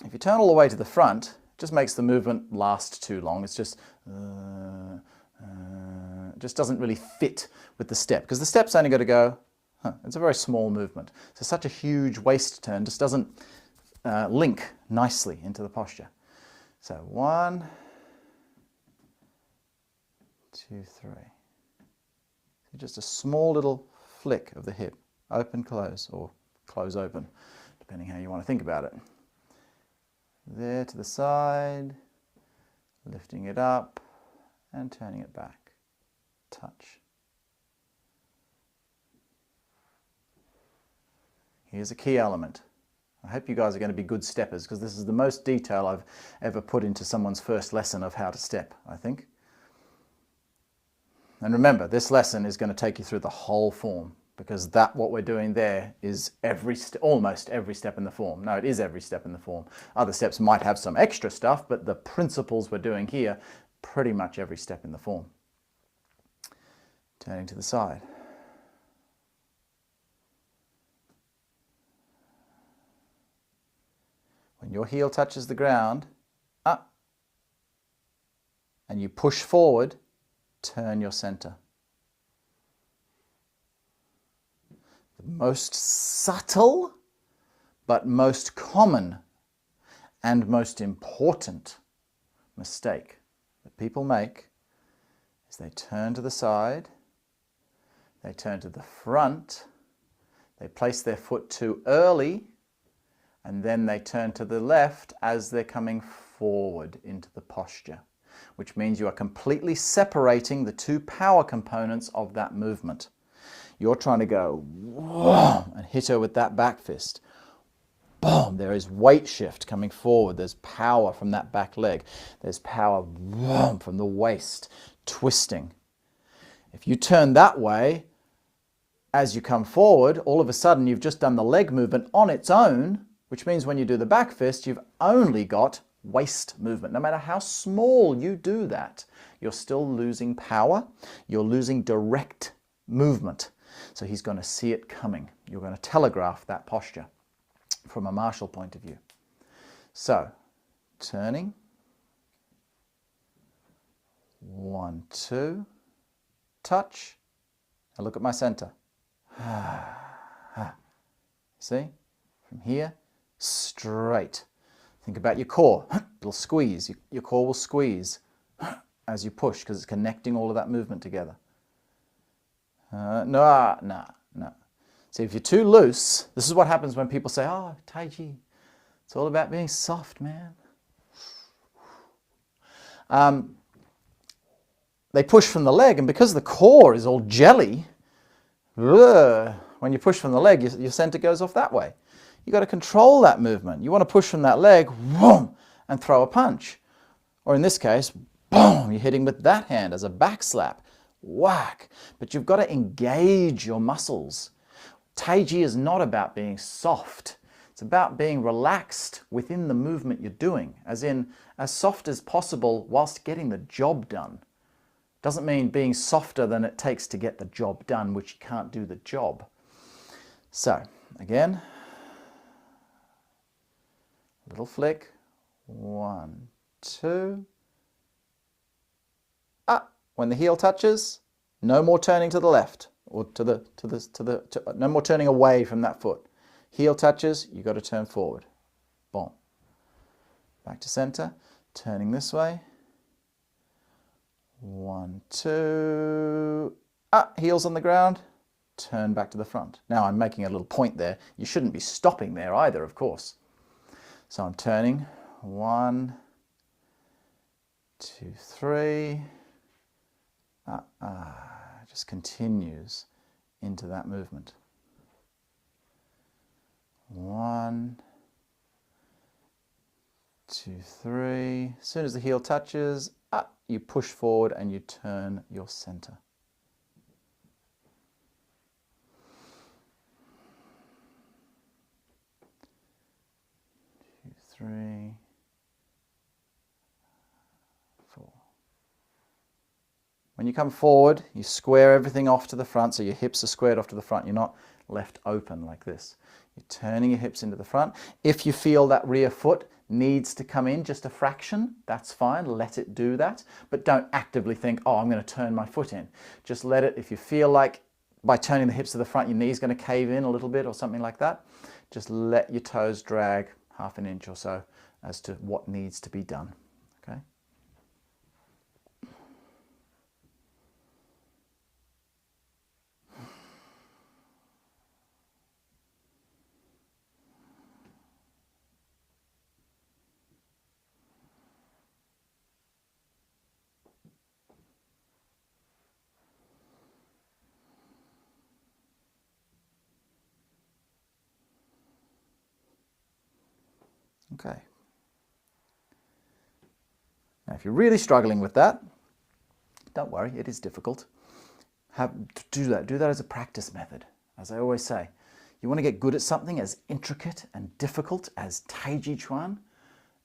If you turn all the way to the front, it just makes the movement last too long. It's just, it just doesn't really fit with the step. Because the step's only got to go, it's a very small movement. So such a huge waist turn just doesn't link nicely into the posture. So 1, 2, 3. Just a small little flick of the hip. Open, close, or close, open, depending how you want to think about it. There to the side, lifting it up and turning it back. Touch. Here's a key element. I hope you guys are going to be good steppers because this is the most detail I've ever put into someone's first lesson of how to step, I think. And remember, this lesson is going to take you through the whole form. because what we're doing there is almost every step in the form. No, it is every step in the form. Other steps might have some extra stuff, but the principles we're doing here, pretty much every step in the form. Turning to the side. When your heel touches the ground, up, and you push forward, turn your center. The most subtle, but most common and most important mistake that people make is they turn to the side, they turn to the front, they place their foot too early, and then they turn to the left as they're coming forward into the posture, which means you are completely separating the two power components of that movement. You're trying to go, whoa, and hit her with that back fist. Boom, there is weight shift coming forward. There's power from that back leg. There's power from the waist, twisting. If you turn that way, as you come forward, all of a sudden you've just done the leg movement on its own, which means when you do the back fist, you've only got waist movement. No matter how small you do that, you're still losing power. You're losing direct movement. So he's going to see it coming. You're going to telegraph that posture from a martial point of view. So, turning. 1, 2. Touch. Now look at my center. See? From here, straight. Think about your core. It'll squeeze. Your core will squeeze as you push because it's connecting all of that movement together. No. See, if you're too loose, this is what happens when people say, oh, Taiji, it's all about being soft, man. They push from the leg, and because the core is all jelly, when you push from the leg, your center goes off that way. You've got to control that movement. You want to push from that leg, whoom, and throw a punch. Or in this case, boom, you're hitting with that hand as a back slap. Whack. But you've got to engage your muscles. Taiji is not about being soft. It's about being relaxed within the movement you're doing, as in as soft as possible whilst getting the job done. Doesn't mean being softer than it takes to get the job done, which you can't do the job. So, again, little flick. 1, 2. When the heel touches, no more turning to the left or no more turning away from that foot. Heel touches, you got to turn forward. Boom. Back to center, turning this way. 1, 2. Heels on the ground, turn back to the front. Now I'm making a little point there. You shouldn't be stopping there either, of course. So I'm turning. 1, 2, 3. Just continues into that movement. 1, 2, 3. As soon as the heel touches, you push forward and you turn your center. 2, 3, 4. When you come forward, you square everything off to the front, so your hips are squared off to the front. You're not left open like this. You're turning your hips into the front. If you feel that rear foot needs to come in just a fraction, that's fine. Let it do that. But don't actively think, oh, I'm going to turn my foot in. Just let it, if you feel like by turning the hips to the front, your knee's going to cave in a little bit or something like that, just let your toes drag half an inch or so as to what needs to be done. Okay? Okay. Now, if you're really struggling with that, don't worry, it is difficult. Do that as a practice method. as I always say, you want to get good at something as intricate and difficult as Taiji Chuan.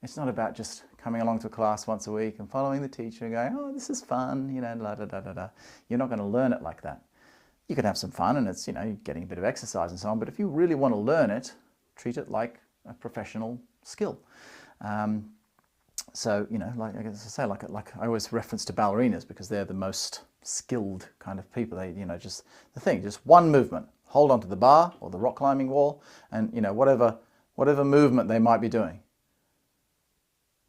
It's not about just coming along to a class once a week and following the teacher and going, oh, this is fun, you know, la da da da da. You're not going to learn it like that. You can have some fun and it's, you know, getting a bit of exercise and so on, but if you really want to learn it, treat it like a professional skill. So, you know, like I say, like I always reference to ballerinas because they're the most skilled kind of people. They, you know, just the thing, just one movement, hold onto the bar or the rock climbing wall, and you know, whatever movement they might be doing.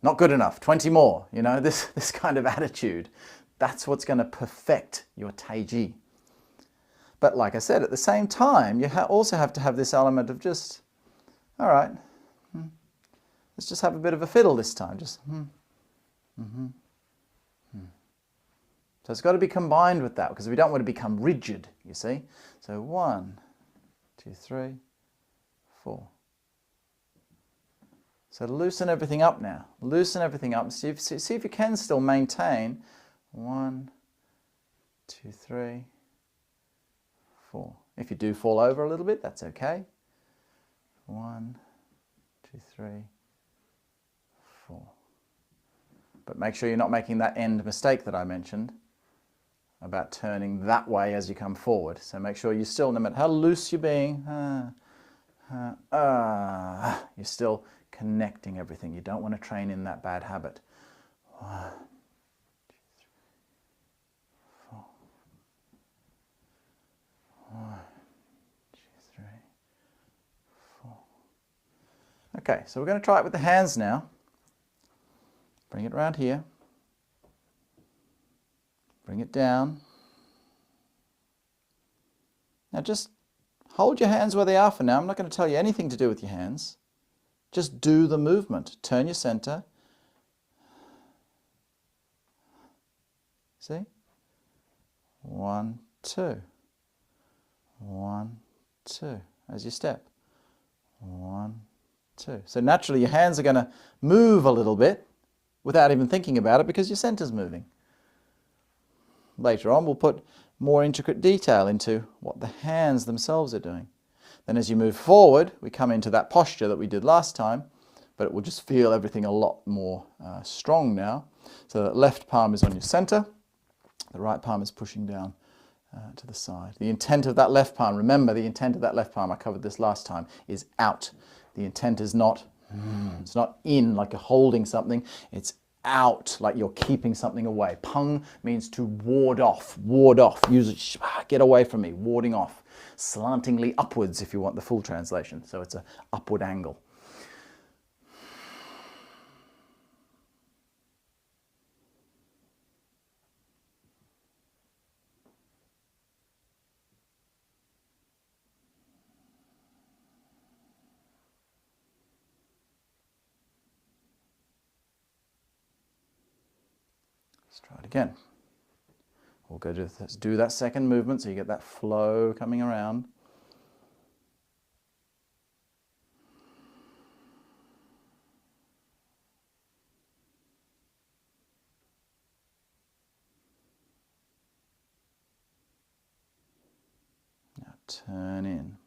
Not good enough, 20 more. You know, this kind of attitude, that's what's going to perfect your Taiji. But like I said, at the same time, you also have to have this element of just, all right. Let's just have a bit of a fiddle this time. Just So it's got to be combined with that because we don't want to become rigid, you see. So 1, 2, 3, 4. So loosen everything up now. Loosen everything up. See if you can still maintain 1, 2, 3, 4. If you do fall over a little bit, that's okay. 1, 2, 3, 4. But make sure you're not making that end mistake that I mentioned about turning that way as you come forward. So make sure you still, no matter how loose you're being, you're still connecting everything. You don't want to train in that bad habit. 1, 2, 3, 4. 1, 2, 3, 4. Okay, so we're going to try it with the hands now. Bring it around here. Bring it down. Now just hold your hands where they are for now. I'm not going to tell you anything to do with your hands. Just do the movement. Turn your center. See? 1, 2. 1, 2. As you step. 1, 2. So naturally your hands are going to move a little bit without even thinking about it because your center's moving. Later on we'll put more intricate detail into what the hands themselves are doing. Then as you move forward, we come into that posture that we did last time, but it will just feel everything a lot more strong now. So that left palm is on your center, the right palm is pushing down to the side. The intent of that left palm, remember the intent of that left palm, I covered this last time, is out. The intent is not, it's not in like you're holding something, it's out like you're keeping something away. Pung means to ward off, use it, get away from me, warding off. Slantingly upwards if you want the full translation, so it's an upward angle. Let's try it again. We'll go to do that second movement so you get that flow coming around. Now turn in.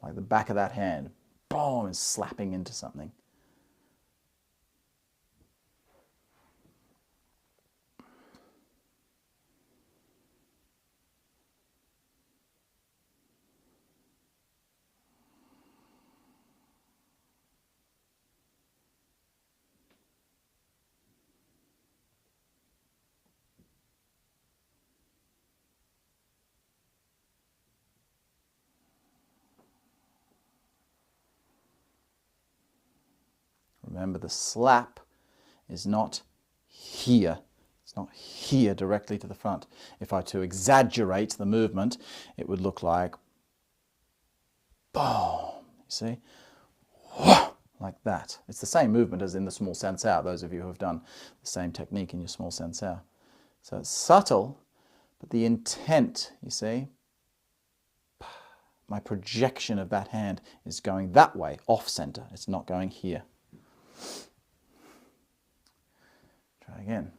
Like the back of that hand. Boom, and slapping into something. Remember, the slap is not here. It's not here directly to the front. If I were to exaggerate the movement, it would look like boom. You see? Like that. It's the same movement as in the small sensao, those of you who have done the same technique in your small sensao. So it's subtle, but the intent, you see, my projection of that hand is going that way, off center. It's not going here. Try Try again.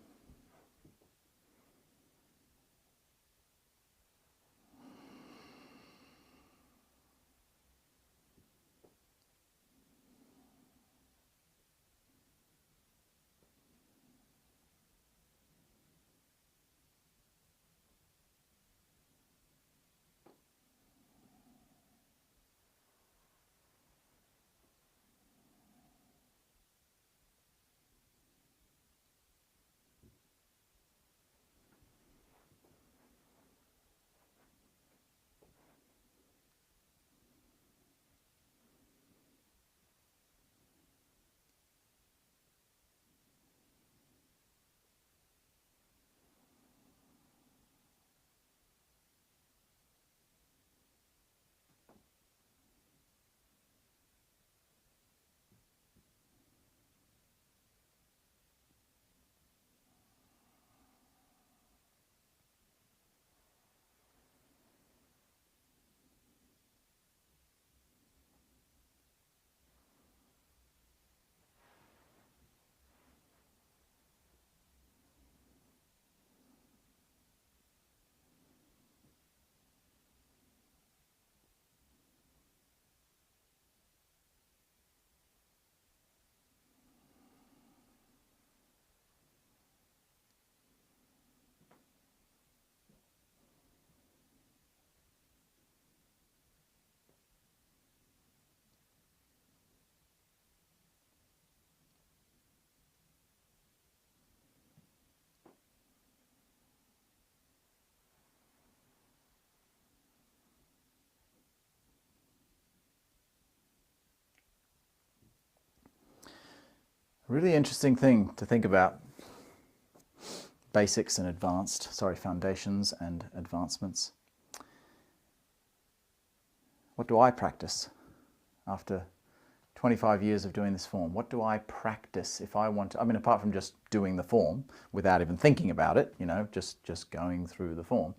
Really interesting thing to think about. Basics and foundations and advancements. What do I practice after 25 years of doing this form? What do I practice if I want to, apart from just doing the form without even thinking about it, just going through the form.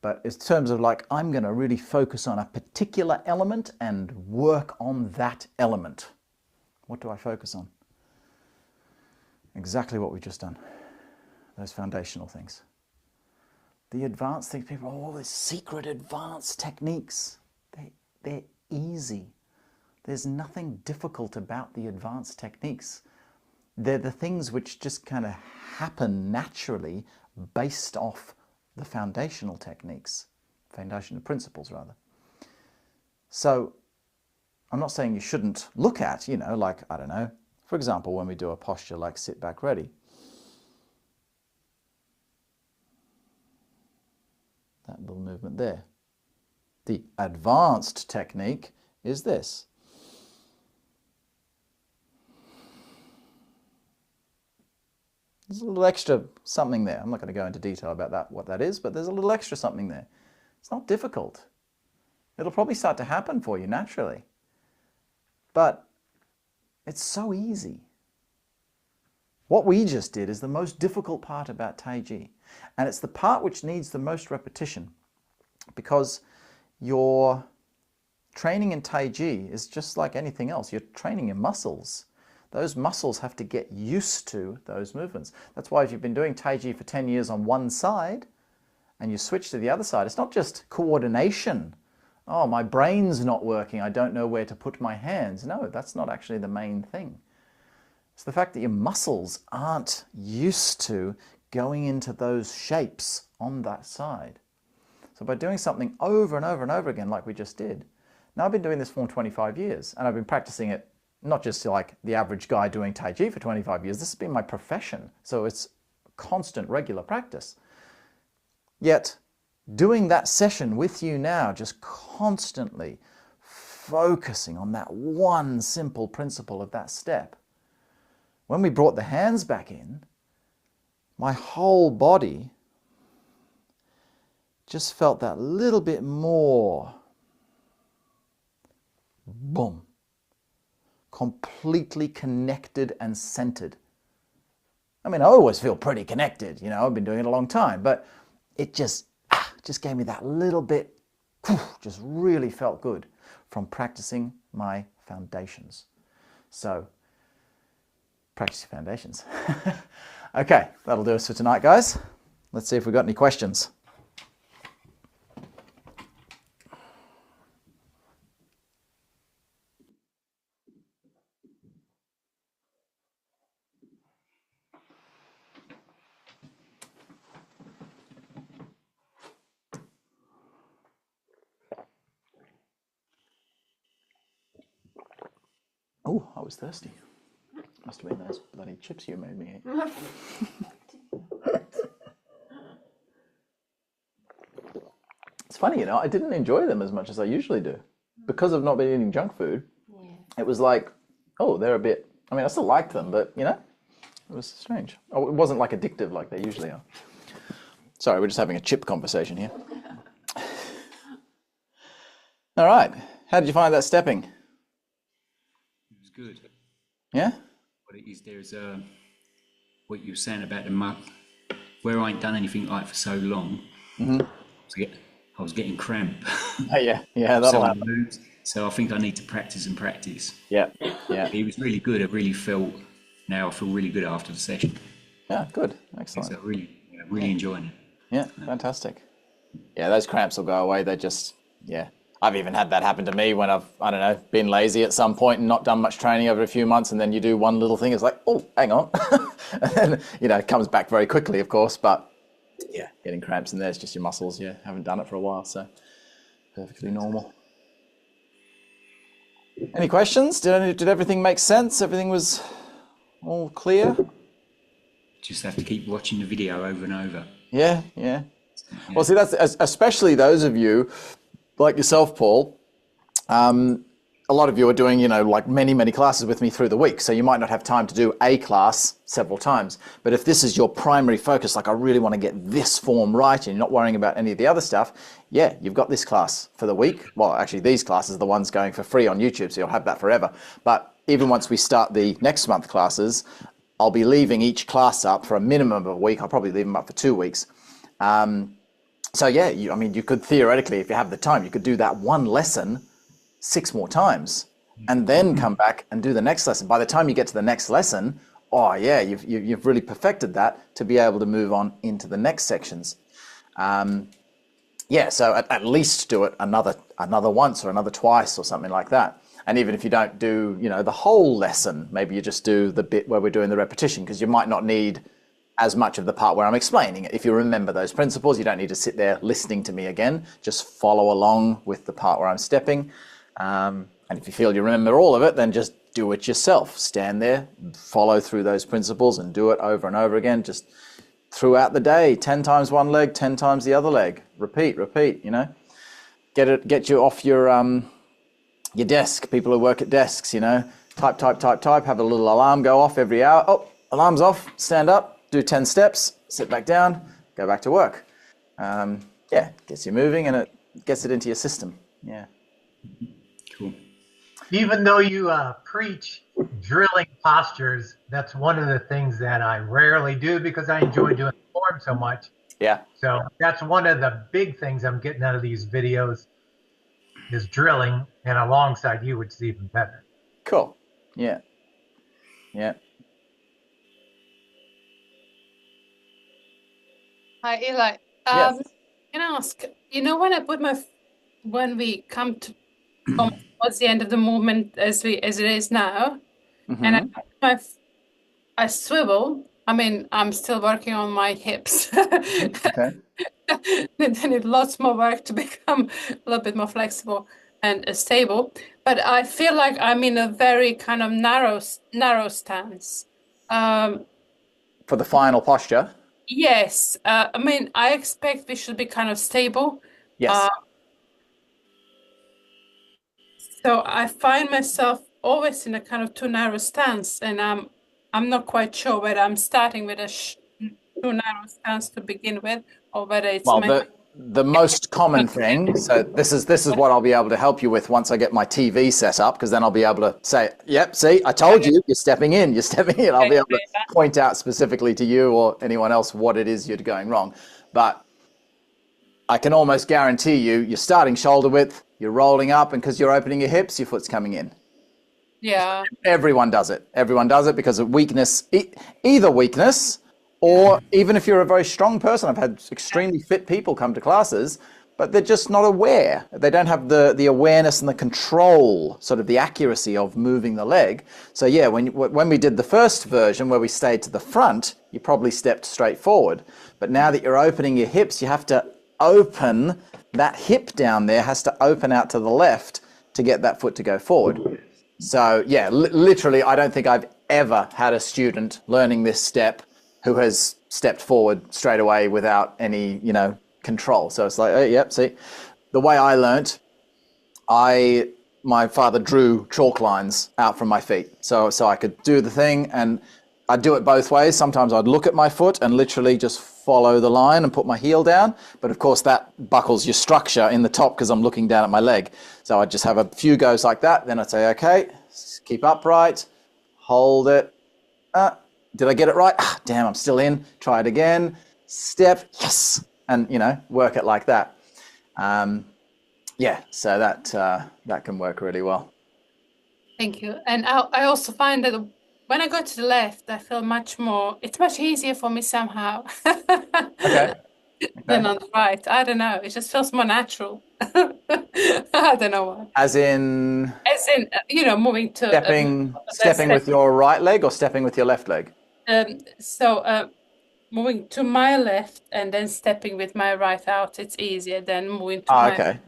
But in terms of like, I'm going to really focus on a particular element and work on that element. What do I focus on? Exactly what we've just done. Those foundational things. The advanced things, people, all these secret advanced techniques, they're easy. There's nothing difficult about the advanced techniques. They're the things which just kind of happen naturally based off the foundational techniques, foundational principles rather. So I'm not saying you shouldn't look at, like, I don't know, for example, when we do a posture like sit back ready. That little movement there. The advanced technique is this. There's a little extra something there. I'm not going to go into detail about that, what that is, but there's a little extra something there. It's not difficult. It'll probably start to happen for you naturally. But it's so easy. What we just did is the most difficult part about Taiji. And it's the part which needs the most repetition, because your training in Taiji is just like anything else. You're training your muscles. Those muscles have to get used to those movements. That's why if you've been doing Taiji for 10 years on one side and you switch to the other side, it's not just coordination. Oh, my brain's not working, I don't know where to put my hands. No, that's not actually the main thing. It's the fact that your muscles aren't used to going into those shapes on that side. So by doing something over and over and over again, like we just did, now I've been doing this for 25 years, and I've been practicing it not just like the average guy doing Taiji for 25 years, this has been my profession. So it's constant, regular practice. Yet, doing that session with you now, just constantly focusing on that one simple principle of that step. When we brought the hands back in, my whole body just felt that little bit more, boom, completely connected and centered. I always feel pretty connected, I've been doing it a long time, but it just gave me that little bit, just really felt good from practicing my foundations. So Practice your foundations. Okay, that'll do us for tonight, guys. Let's see if we've got any questions. Oh, I was thirsty. Must have been those bloody chips you made me eat. It's funny, I didn't enjoy them as much as I usually do. Because of not being eating junk food, it was like, oh, they're a bit, I still liked them, but, it was strange. Oh, it wasn't like addictive like they usually are. Sorry, we're just having a chip conversation here. All right. How did you find that stepping? It was good. Yeah? What it is, there's what you were saying about the muck, where I ain't done anything like for so long, I was getting cramp. Yeah, that'll happen. So I think I need to practice and practice. Yeah. It was really good. I feel really good after the session. Yeah, good. Excellent. So really enjoying it. Yeah, fantastic. Yeah, those cramps will go away. They just, I've even had that happen to me when I've, been lazy at some point and not done much training over a few months, and then you do one little thing, it's like, oh, hang on. And then, it comes back very quickly, of course, but getting cramps in there, it's just your muscles, haven't done it for a while, so perfectly normal. Any questions? Did everything make sense? Everything was all clear? Just have to keep watching the video over and over. Yeah. Well, see, that's especially those of you like yourself, Paul. A lot of you are doing, like many classes with me through the week, so you might not have time to do a class several times. But if this is your primary focus, like I really want to get this form right, and you're not worrying about any of the other stuff, you've got this class for the week. Well, actually, these classes are the ones going for free on YouTube, so you'll have that forever. But even once we start the next month classes, I'll be leaving each class up for a minimum of a week. I'll probably leave them up for 2 weeks. So you could theoretically, if you have the time, you could do that one lesson 6 more times and then come back and do the next lesson. By the time you get to the next lesson, you've really perfected that to be able to move on into the next sections. So at least do it another once or another twice or something like that. And even if you don't do, the whole lesson, maybe you just do the bit where we're doing the repetition, because you might not need as much of the part where I'm explaining it. If you remember those principles, you don't need to sit there listening to me again. Just follow along with the part where I'm stepping. And if you feel you remember all of it, then just do it yourself. Stand there, follow through those principles and do it over and over again, just throughout the day. 10 times one leg, 10 times the other leg. Repeat, Get you off your desk. People who work at desks, type, have a little alarm go off every hour. Oh, alarm's off, stand up. Do 10 steps, sit back down, go back to work. Gets you moving and it gets it into your system. Yeah. Cool. Even though you preach drilling postures, that's one of the things that I rarely do because I enjoy doing the form so much. Yeah. So that's one of the big things I'm getting out of these videos is drilling, and alongside you, which is even better. Cool. Yeah. Hi, Eli. Yes. Can I ask, when we come to towards the end of the movement as it is now, and I swivel. I'm still working on my hips. Okay. They need lots more work to become a little bit more flexible and stable. But I feel like I'm in a very kind of narrow stance. For the final posture? Yes. I expect we should be kind of stable. Yes. So I find myself always in a kind of too narrow stance, and I'm not quite sure whether I'm starting with a too narrow stance to begin with, or whether it's the most common thing. So this is what I'll be able to help you with once I get my TV set up, because then I'll be able to say, "Yep, see, I told you, you're stepping in. I'll be able to point out specifically to you or anyone else what it is you're going wrong. But I can almost guarantee you're starting shoulder width, you're rolling up, and because you're opening your hips, your foot's coming in. Yeah. Everyone does it. Everyone does it because of weakness, either weakness, or even if you're a very strong person. I've had extremely fit people come to classes, but they're just not aware. They don't have the awareness and the control, sort of the accuracy of moving the leg. So yeah, when we did the first version where we stayed to the front, you probably stepped straight forward. But now that you're opening your hips, you have to open that hip down there, has to open out to the left to get that foot to go forward. So yeah, literally, I don't think I've ever had a student learning this step who has stepped forward straight away without any, control. So it's like, oh, yep, see, the way I learnt, my father drew chalk lines out from my feet, so I could do the thing, and I'd do it both ways. Sometimes I'd look at my foot and literally just follow the line and put my heel down, but of course that buckles your structure in the top because I'm looking down at my leg. So I'd just have a few goes like that, then I'd say, okay, keep upright, hold it. Did I get it right? Damn, I'm still in. Try it again. Step, yes, and work it like that. Yeah, so that can work really well. Thank you. And I also find that when I go to the left, I feel it's much easier for me somehow Okay. than on the right. I don't know. It just feels more natural. I don't know why. As in As in, moving to stepping with your right leg or stepping with your left leg? Moving to my left and then stepping with my right out, it's easier than moving to my Okay.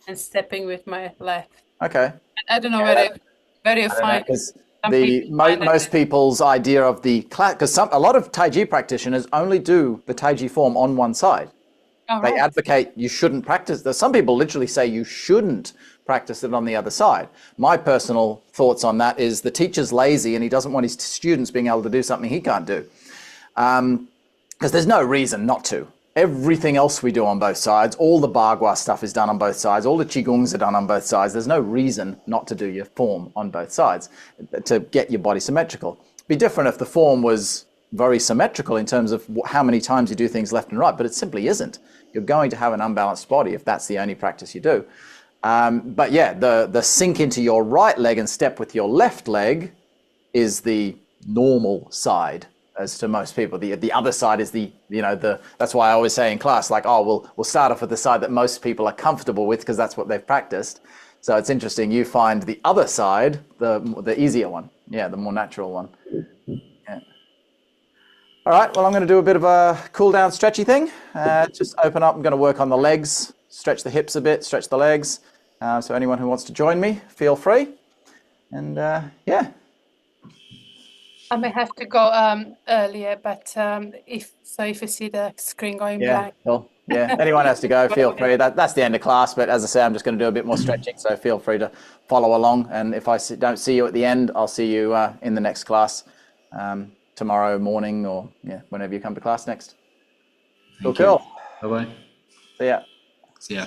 and stepping with my left. Okay. I don't know where you find Because some people find it. most people's idea of the class, because a lot of Taiji practitioners only do the Taiji form on one side. All They right. advocate you shouldn't practice. There's some people literally say you shouldn't practice it on the other side. My personal thoughts on that is the teacher's lazy and he doesn't want his students being able to do something he can't do. Because there's no reason not to. Everything else we do on both sides, all the Bagua stuff is done on both sides, all the Qigongs are done on both sides. There's no reason not to do your form on both sides to get your body symmetrical. It'd be different if the form was very symmetrical in terms of how many times you do things left and right, but it simply isn't. You're going to have an unbalanced body if that's the only practice you do. But yeah, the sink into your right leg and step with your left leg is the normal side as to most people. The other side is that's why I always say in class, like, oh, we'll start off with the side that most people are comfortable with because that's what they've practiced. So it's interesting. You find the other side, the easier one. Yeah, the more natural one. Yeah. All right, well, I'm going to do a bit of a cool down stretchy thing. Just open up. I'm going to work on the legs, stretch the hips a bit, stretch the legs. So anyone who wants to join me, feel free. And yeah. I may have to go earlier, but if you see the screen going black. Well, yeah. Anyone has to go, feel free. That's the end of class. But as I say, I'm just going to do a bit more stretching. So feel free to follow along. And if I don't see you at the end, I'll see you in the next class tomorrow morning or whenever you come to class next. Cool. Bye-bye. See ya. See ya.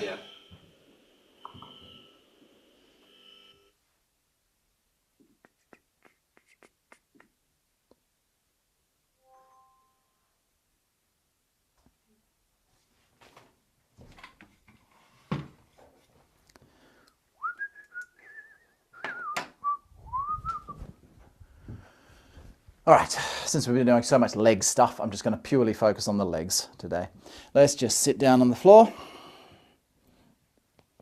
All right, since we've been doing so much leg stuff, I'm just going to purely focus on the legs today. Let's just sit down on the floor.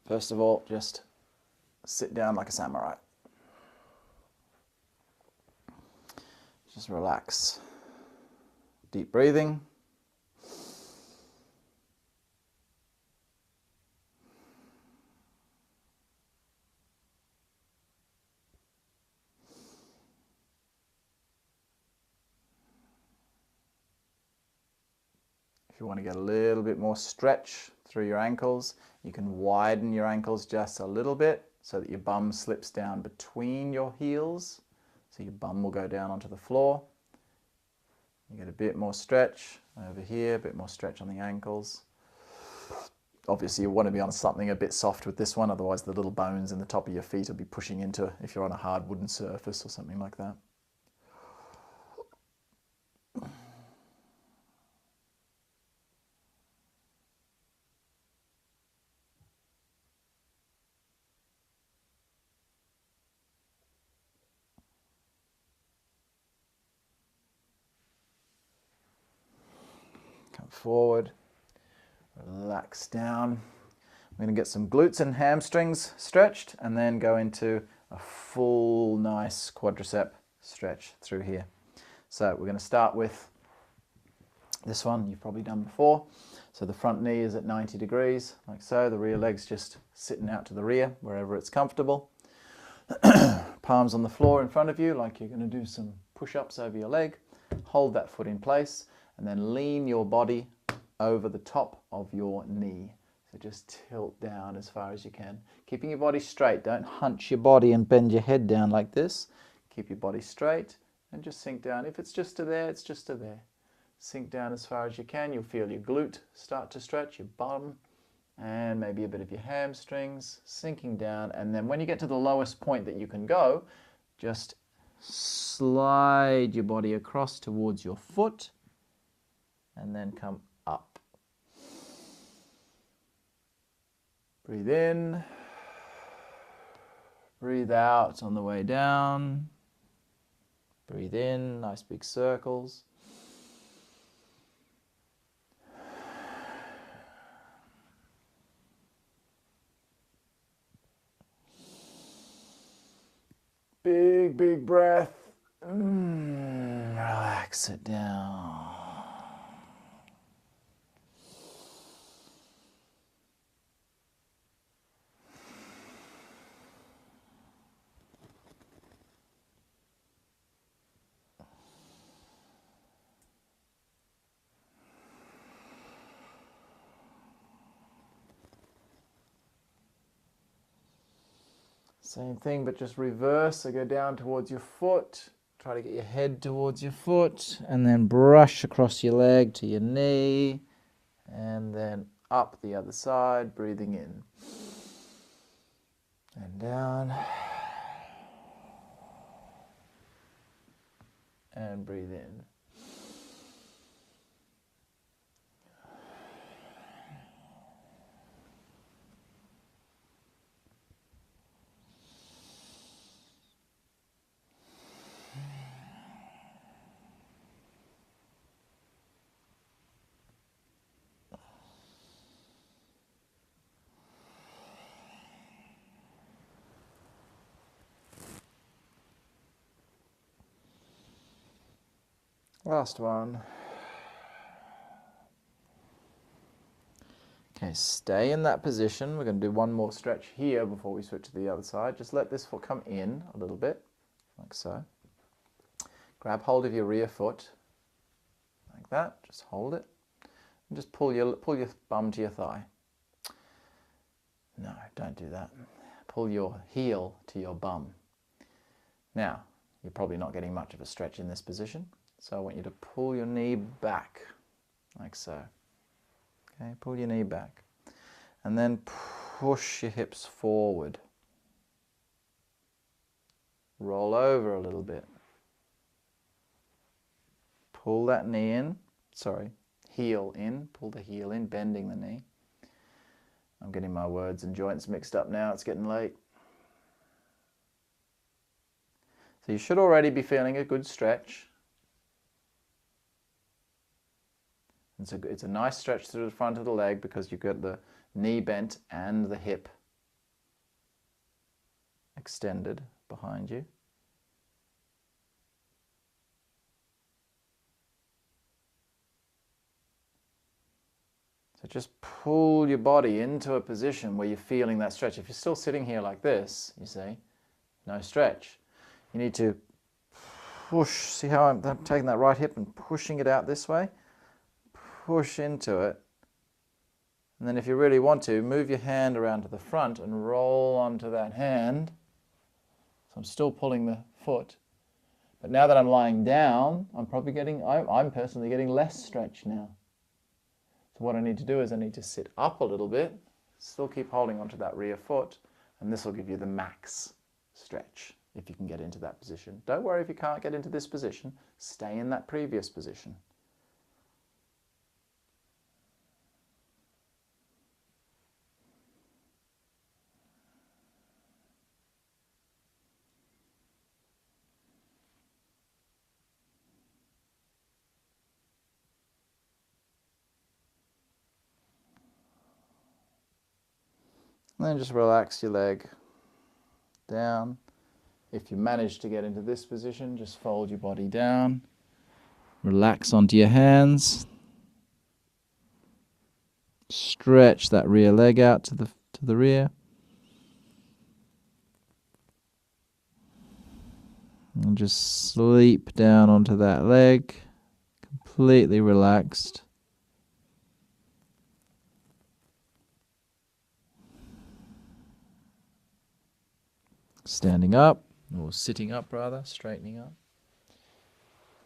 First of all, just sit down like a samurai. Just relax. Deep breathing. If you want to get a little bit more stretch through your ankles, you can widen your ankles just a little bit so that your bum slips down between your heels. So your bum will go down onto the floor. You get a bit more stretch over here, a bit more stretch on the ankles. Obviously you want to be on something a bit soft with this one, otherwise the little bones in the top of your feet will be pushing into if you're on a hard wooden surface or something like that. forward. Relax down. We're going to get some glutes and hamstrings stretched and then go into a full nice quadricep stretch through here. So we're going to start with this one you've probably done before. So the front knee is at 90 degrees, like so. The rear leg's just sitting out to the rear, wherever it's comfortable. Palms on the floor in front of you, like you're going to do some push-ups over your leg. Hold that foot in place and then lean your body over the top of your knee. So just tilt down as far as you can. Keeping your body straight. Don't hunch your body and bend your head down like this. Keep your body straight and just sink down. If it's just to there, it's just to there. Sink down as far as you can. You'll feel your glute start to stretch, your bottom, and maybe a bit of your hamstrings sinking down. And then when you get to the lowest point that you can go, just slide your body across towards your foot and then come up. Breathe in. Breathe out on the way down. Breathe in, nice big circles. Big breath. Relax it down. Same thing, but just reverse. So go down towards your foot. Try to get your head towards your foot and then brush across your leg to your knee and then up the other side, breathing in and down and breathe in. Last one. Okay, stay in that position. We're going to do one more stretch here before we switch to the other side. Just let this foot come in a little bit, like so. Grab hold of your rear foot, like that. Just hold it. And just pull your bum to your thigh. No, don't do that. Pull your heel to your bum. Now, you're probably not getting much of a stretch in this position. So I want you to pull your knee back, like so. Okay, pull your knee back. And then push your hips forward. Roll over a little bit. Pull that knee in, heel in, pull the heel in, bending the knee. I'm getting my words and joints mixed up now, it's getting late. So you should already be feeling a good stretch. It's a nice stretch through the front of the leg because you've got the knee bent and the hip extended behind you. So just pull your body into a position where you're feeling that stretch. If you're still sitting here like this, you see, no stretch. You need to push. See how I'm taking that right hip and pushing it out this way? Push into it. And then if you really want to, move your hand around to the front and roll onto that hand. So I'm still pulling the foot. But now that I'm lying down, I'm personally getting less stretch now. So what I need to do is I need to sit up a little bit, still keep holding onto that rear foot, and this will give you the max stretch if you can get into that position. Don't worry if you can't get into this position, stay in that previous position. And then just relax your leg down. If you manage to get into this position, just fold your body down. Relax onto your hands. Stretch that rear leg out to the rear. And just sleep down onto that leg, completely relaxed. Standing up, or sitting up rather, straightening up.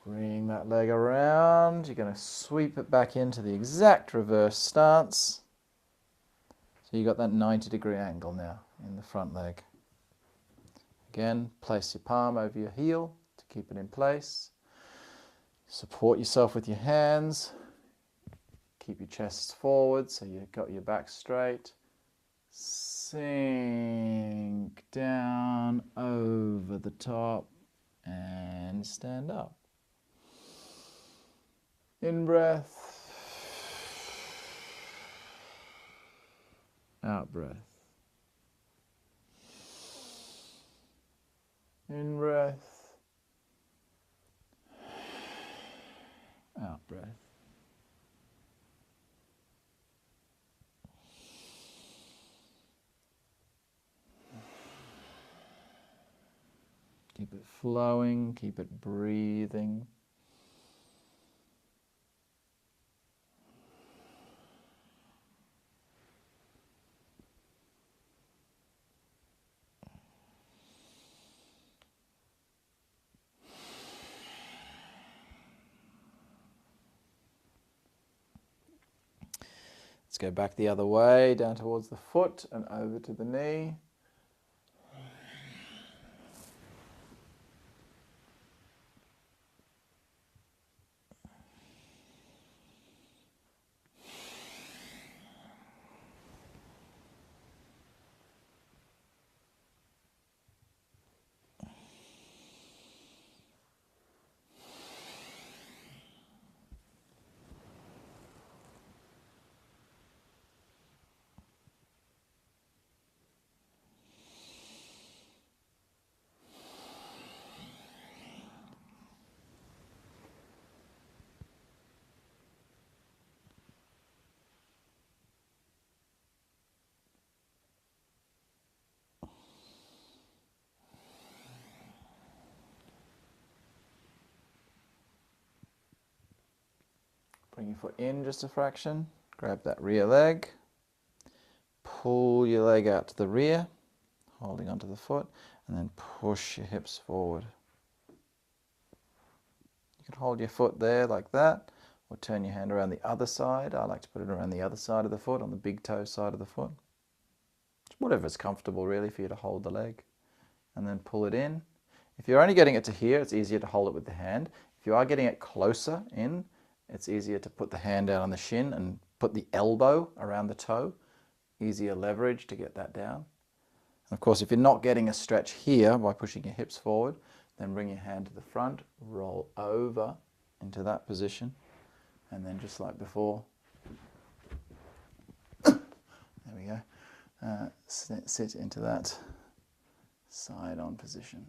Bring that leg around. You're going to sweep it back into the exact reverse stance. So you've got that 90-degree angle now in the front leg. Again, place your palm over your heel to keep it in place. Support yourself with your hands. Keep your chest forward so you've got your back straight. Sink down over the top and stand up. In breath. Out breath. In breath. Out breath. Keep it flowing, keep it breathing. Let's go back the other way, down towards the foot and over to the knee. Bring your foot in just a fraction. Grab that rear leg. Pull your leg out to the rear, holding onto the foot, and then push your hips forward. You can hold your foot there like that, or turn your hand around the other side. I like to put it around the other side of the foot, on the big toe side of the foot. Whatever's comfortable really for you to hold the leg. And then pull it in. If you're only getting it to here, it's easier to hold it with the hand. If you are getting it closer in, it's easier to put the hand out on the shin and put the elbow around the toe. Easier leverage to get that down. And of course, if you're not getting a stretch here by pushing your hips forward, then bring your hand to the front, roll over into that position, and then just like before, there we go, sit into that side-on position.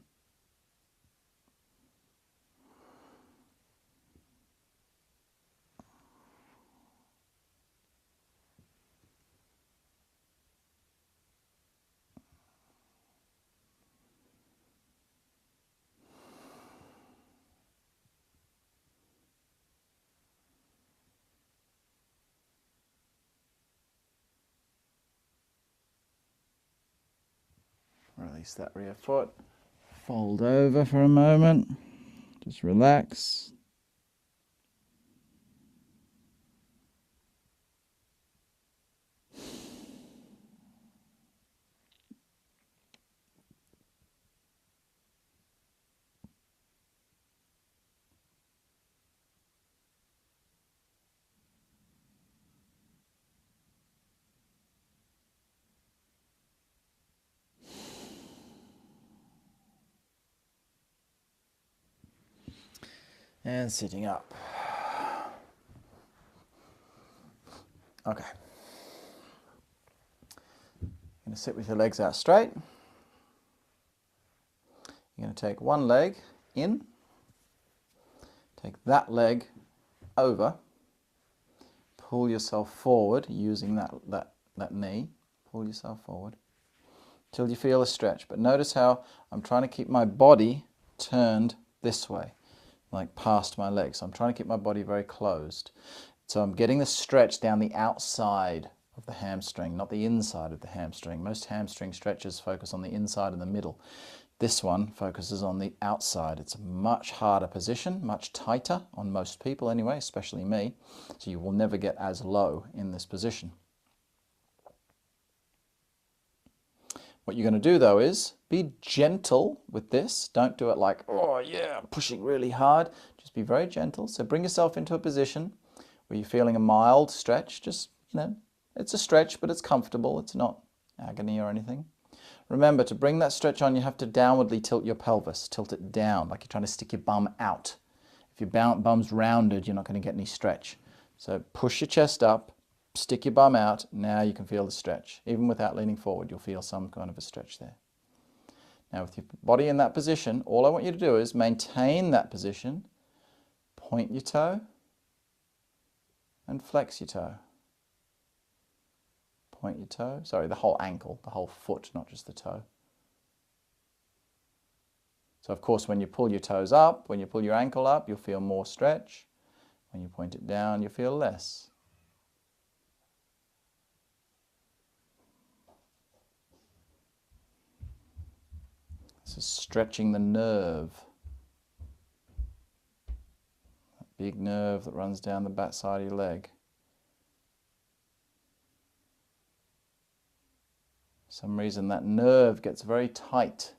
Release that rear foot. Fold over for a moment. Just relax. And sitting up. Okay. going to sit with your legs out straight. You're going to take one leg in, take that leg over, pull yourself forward using that knee, pull yourself forward till you feel a stretch. But notice how I'm trying to keep my body turned this way, like past my legs. So I'm trying to keep my body very closed. So I'm getting the stretch down the outside of the hamstring, not the inside of the hamstring. Most hamstring stretches focus on the inside and the middle. This one focuses on the outside. It's a much harder position, much tighter on most people anyway, especially me. So you will never get as low in this position. What you're going to do though is be gentle with this. Don't do it like, oh yeah, I'm pushing really hard. Just be very gentle. So bring yourself into a position where you're feeling a mild stretch. Just, it's a stretch, but it's comfortable. It's not agony or anything. Remember, to bring that stretch on, you have to downwardly tilt your pelvis. Tilt it down, like you're trying to stick your bum out. If your bum's rounded, you're not going to get any stretch. So push your chest up, stick your bum out. Now you can feel the stretch. Even without leaning forward, you'll feel some kind of a stretch there. Now with your body in that position, all I want you to do is maintain that position, point your toe, and flex your toe. Point your toe, sorry, the whole ankle, the whole foot, not just the toe. So of course when you pull your toes up, when you pull your ankle up, you'll feel more stretch. When you point it down, you'll feel less. This is stretching the nerve. That big nerve that runs down the back side of your leg. For some reason that nerve gets very tight.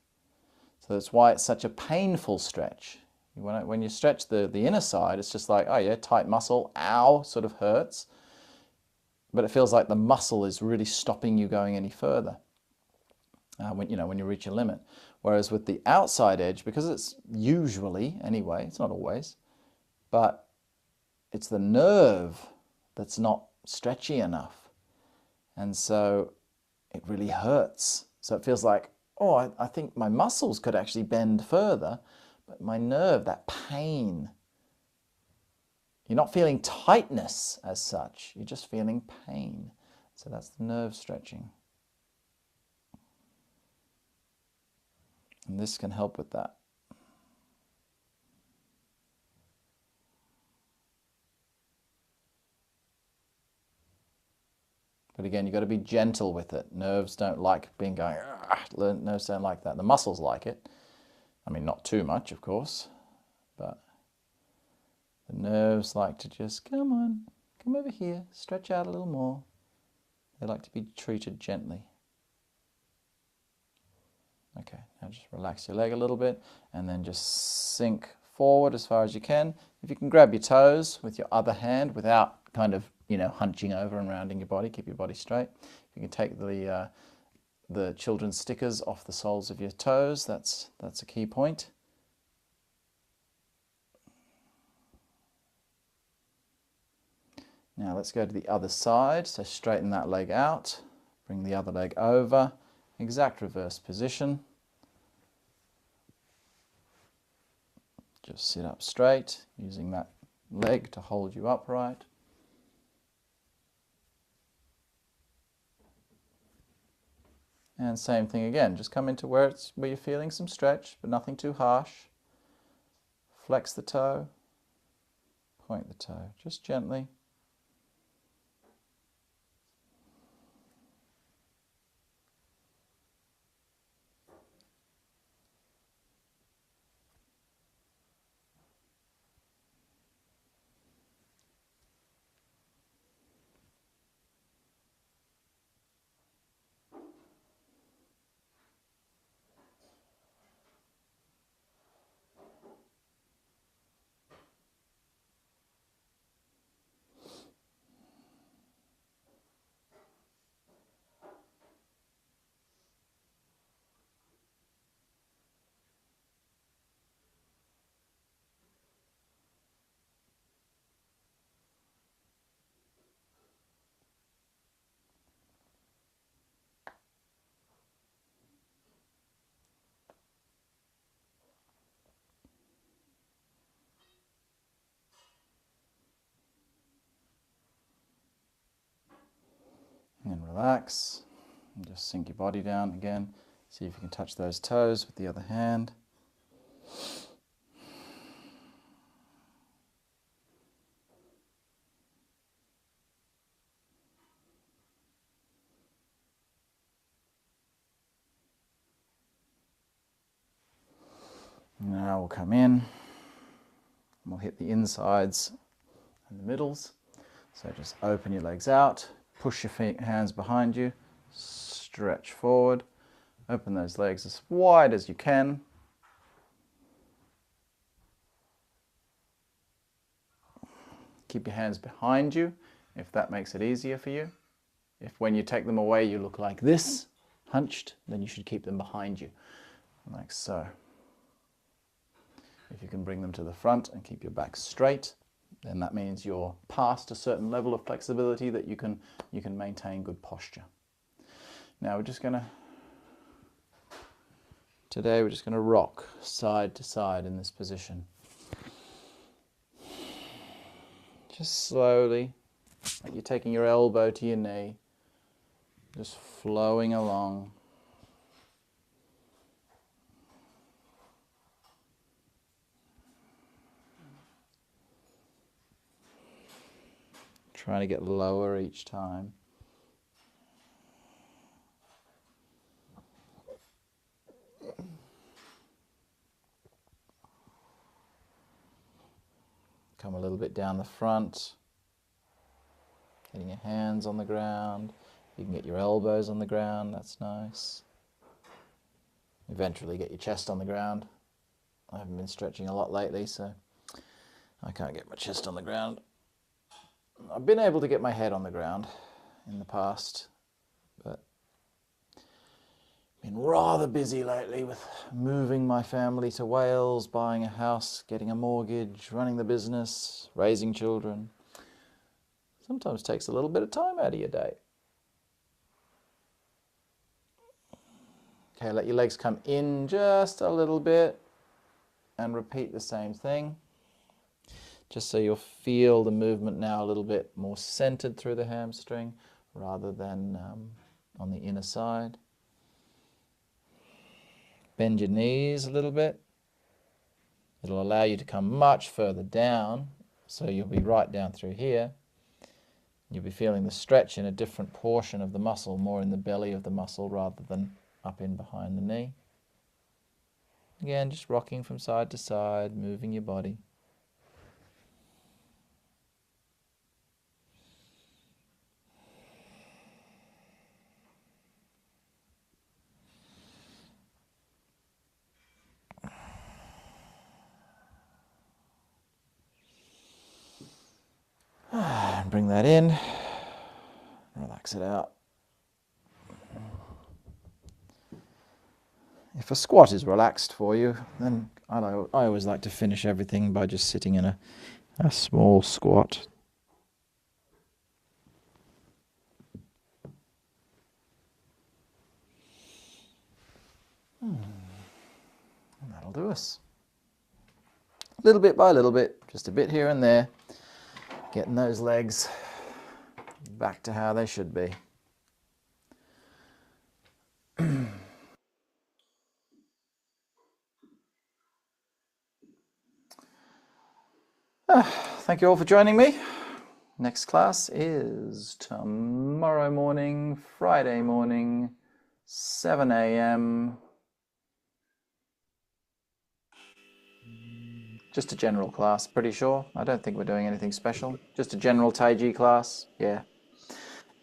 So that's why it's such a painful stretch. When you stretch the inner side, it's just like, oh yeah, tight muscle, ow, sort of hurts. But it feels like the muscle is really stopping you going any further when you reach your limit. Whereas with the outside edge, because it's usually, anyway, it's not always, but it's the nerve that's not stretchy enough. And so it really hurts. So it feels like, oh, I think my muscles could actually bend further, but my nerve, that pain, you're not feeling tightness as such, you're just feeling pain. So that's the nerve stretching. And this can help with that. But again, you've got to be gentle with it. Nerves don't like being going, nerves don't like that. The muscles like it. I mean, not too much, of course, but the nerves like to just, come on, come over here, stretch out a little more. They like to be treated gently. Okay, now just relax your leg a little bit and then just sink forward as far as you can. If you can grab your toes with your other hand without kind of, hunching over and rounding your body, keep your body straight. If you can take the children's stickers off the soles of your toes, that's a key point. Now let's go to the other side. So straighten that leg out, bring the other leg over, exact reverse position. Just sit up straight, using that leg to hold you upright. And same thing again, just come into where you're feeling some stretch, but nothing too harsh. Flex the toe, point the toe, just gently. And relax. And just sink your body down again. See if you can touch those toes with the other hand. Now we'll come in, and we'll hit the insides and the middles. So just open your legs out, push your feet, hands behind you, stretch forward, open those legs as wide as you can. Keep your hands behind you if that makes it easier for you. If when you take them away you look like this, hunched, then you should keep them behind you, like so. If you can bring them to the front and keep your back straight, then that means you're past a certain level of flexibility that you can maintain good posture. Now we're just going to rock side to side in this position. Just slowly, like you're taking your elbow to your knee, just flowing along. Trying to get lower each time. Come a little bit down the front. Getting your hands on the ground. You can get your elbows on the ground, that's nice. Eventually get your chest on the ground. I haven't been stretching a lot lately, so I can't get my chest on the ground. I've been able to get my head on the ground in the past, but been rather busy lately with moving my family to Wales, buying a house, getting a mortgage, running the business, raising children. Sometimes takes a little bit of time out of your day. Okay, let your legs come in just a little bit and repeat the same thing. Just so you'll feel the movement now a little bit more centered through the hamstring rather than on the inner side. Bend your knees a little bit. It'll allow you to come much further down, so you'll be right down through here. You'll be feeling the stretch in a different portion of the muscle, more in the belly of the muscle rather than up in behind the knee. Again, just rocking from side to side, moving your body. Bring that in, relax it out. If a squat is relaxed for you, then I always like to finish everything by just sitting in a small squat. And that'll do us. Little bit by little bit, just a bit here and there. Getting those legs back to how they should be. Thank you all for joining me. Next class is tomorrow morning, Friday morning, 7 a.m. Just a general class, pretty sure. I don't think we're doing anything special. Just a general Taiji class, yeah.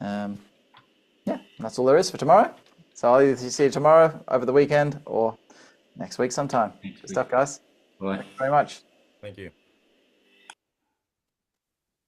Yeah, that's all there is for tomorrow. So I'll either see you tomorrow, over the weekend, or next week sometime. Good stuff, guys. Bye. Thank you very much. Thank you.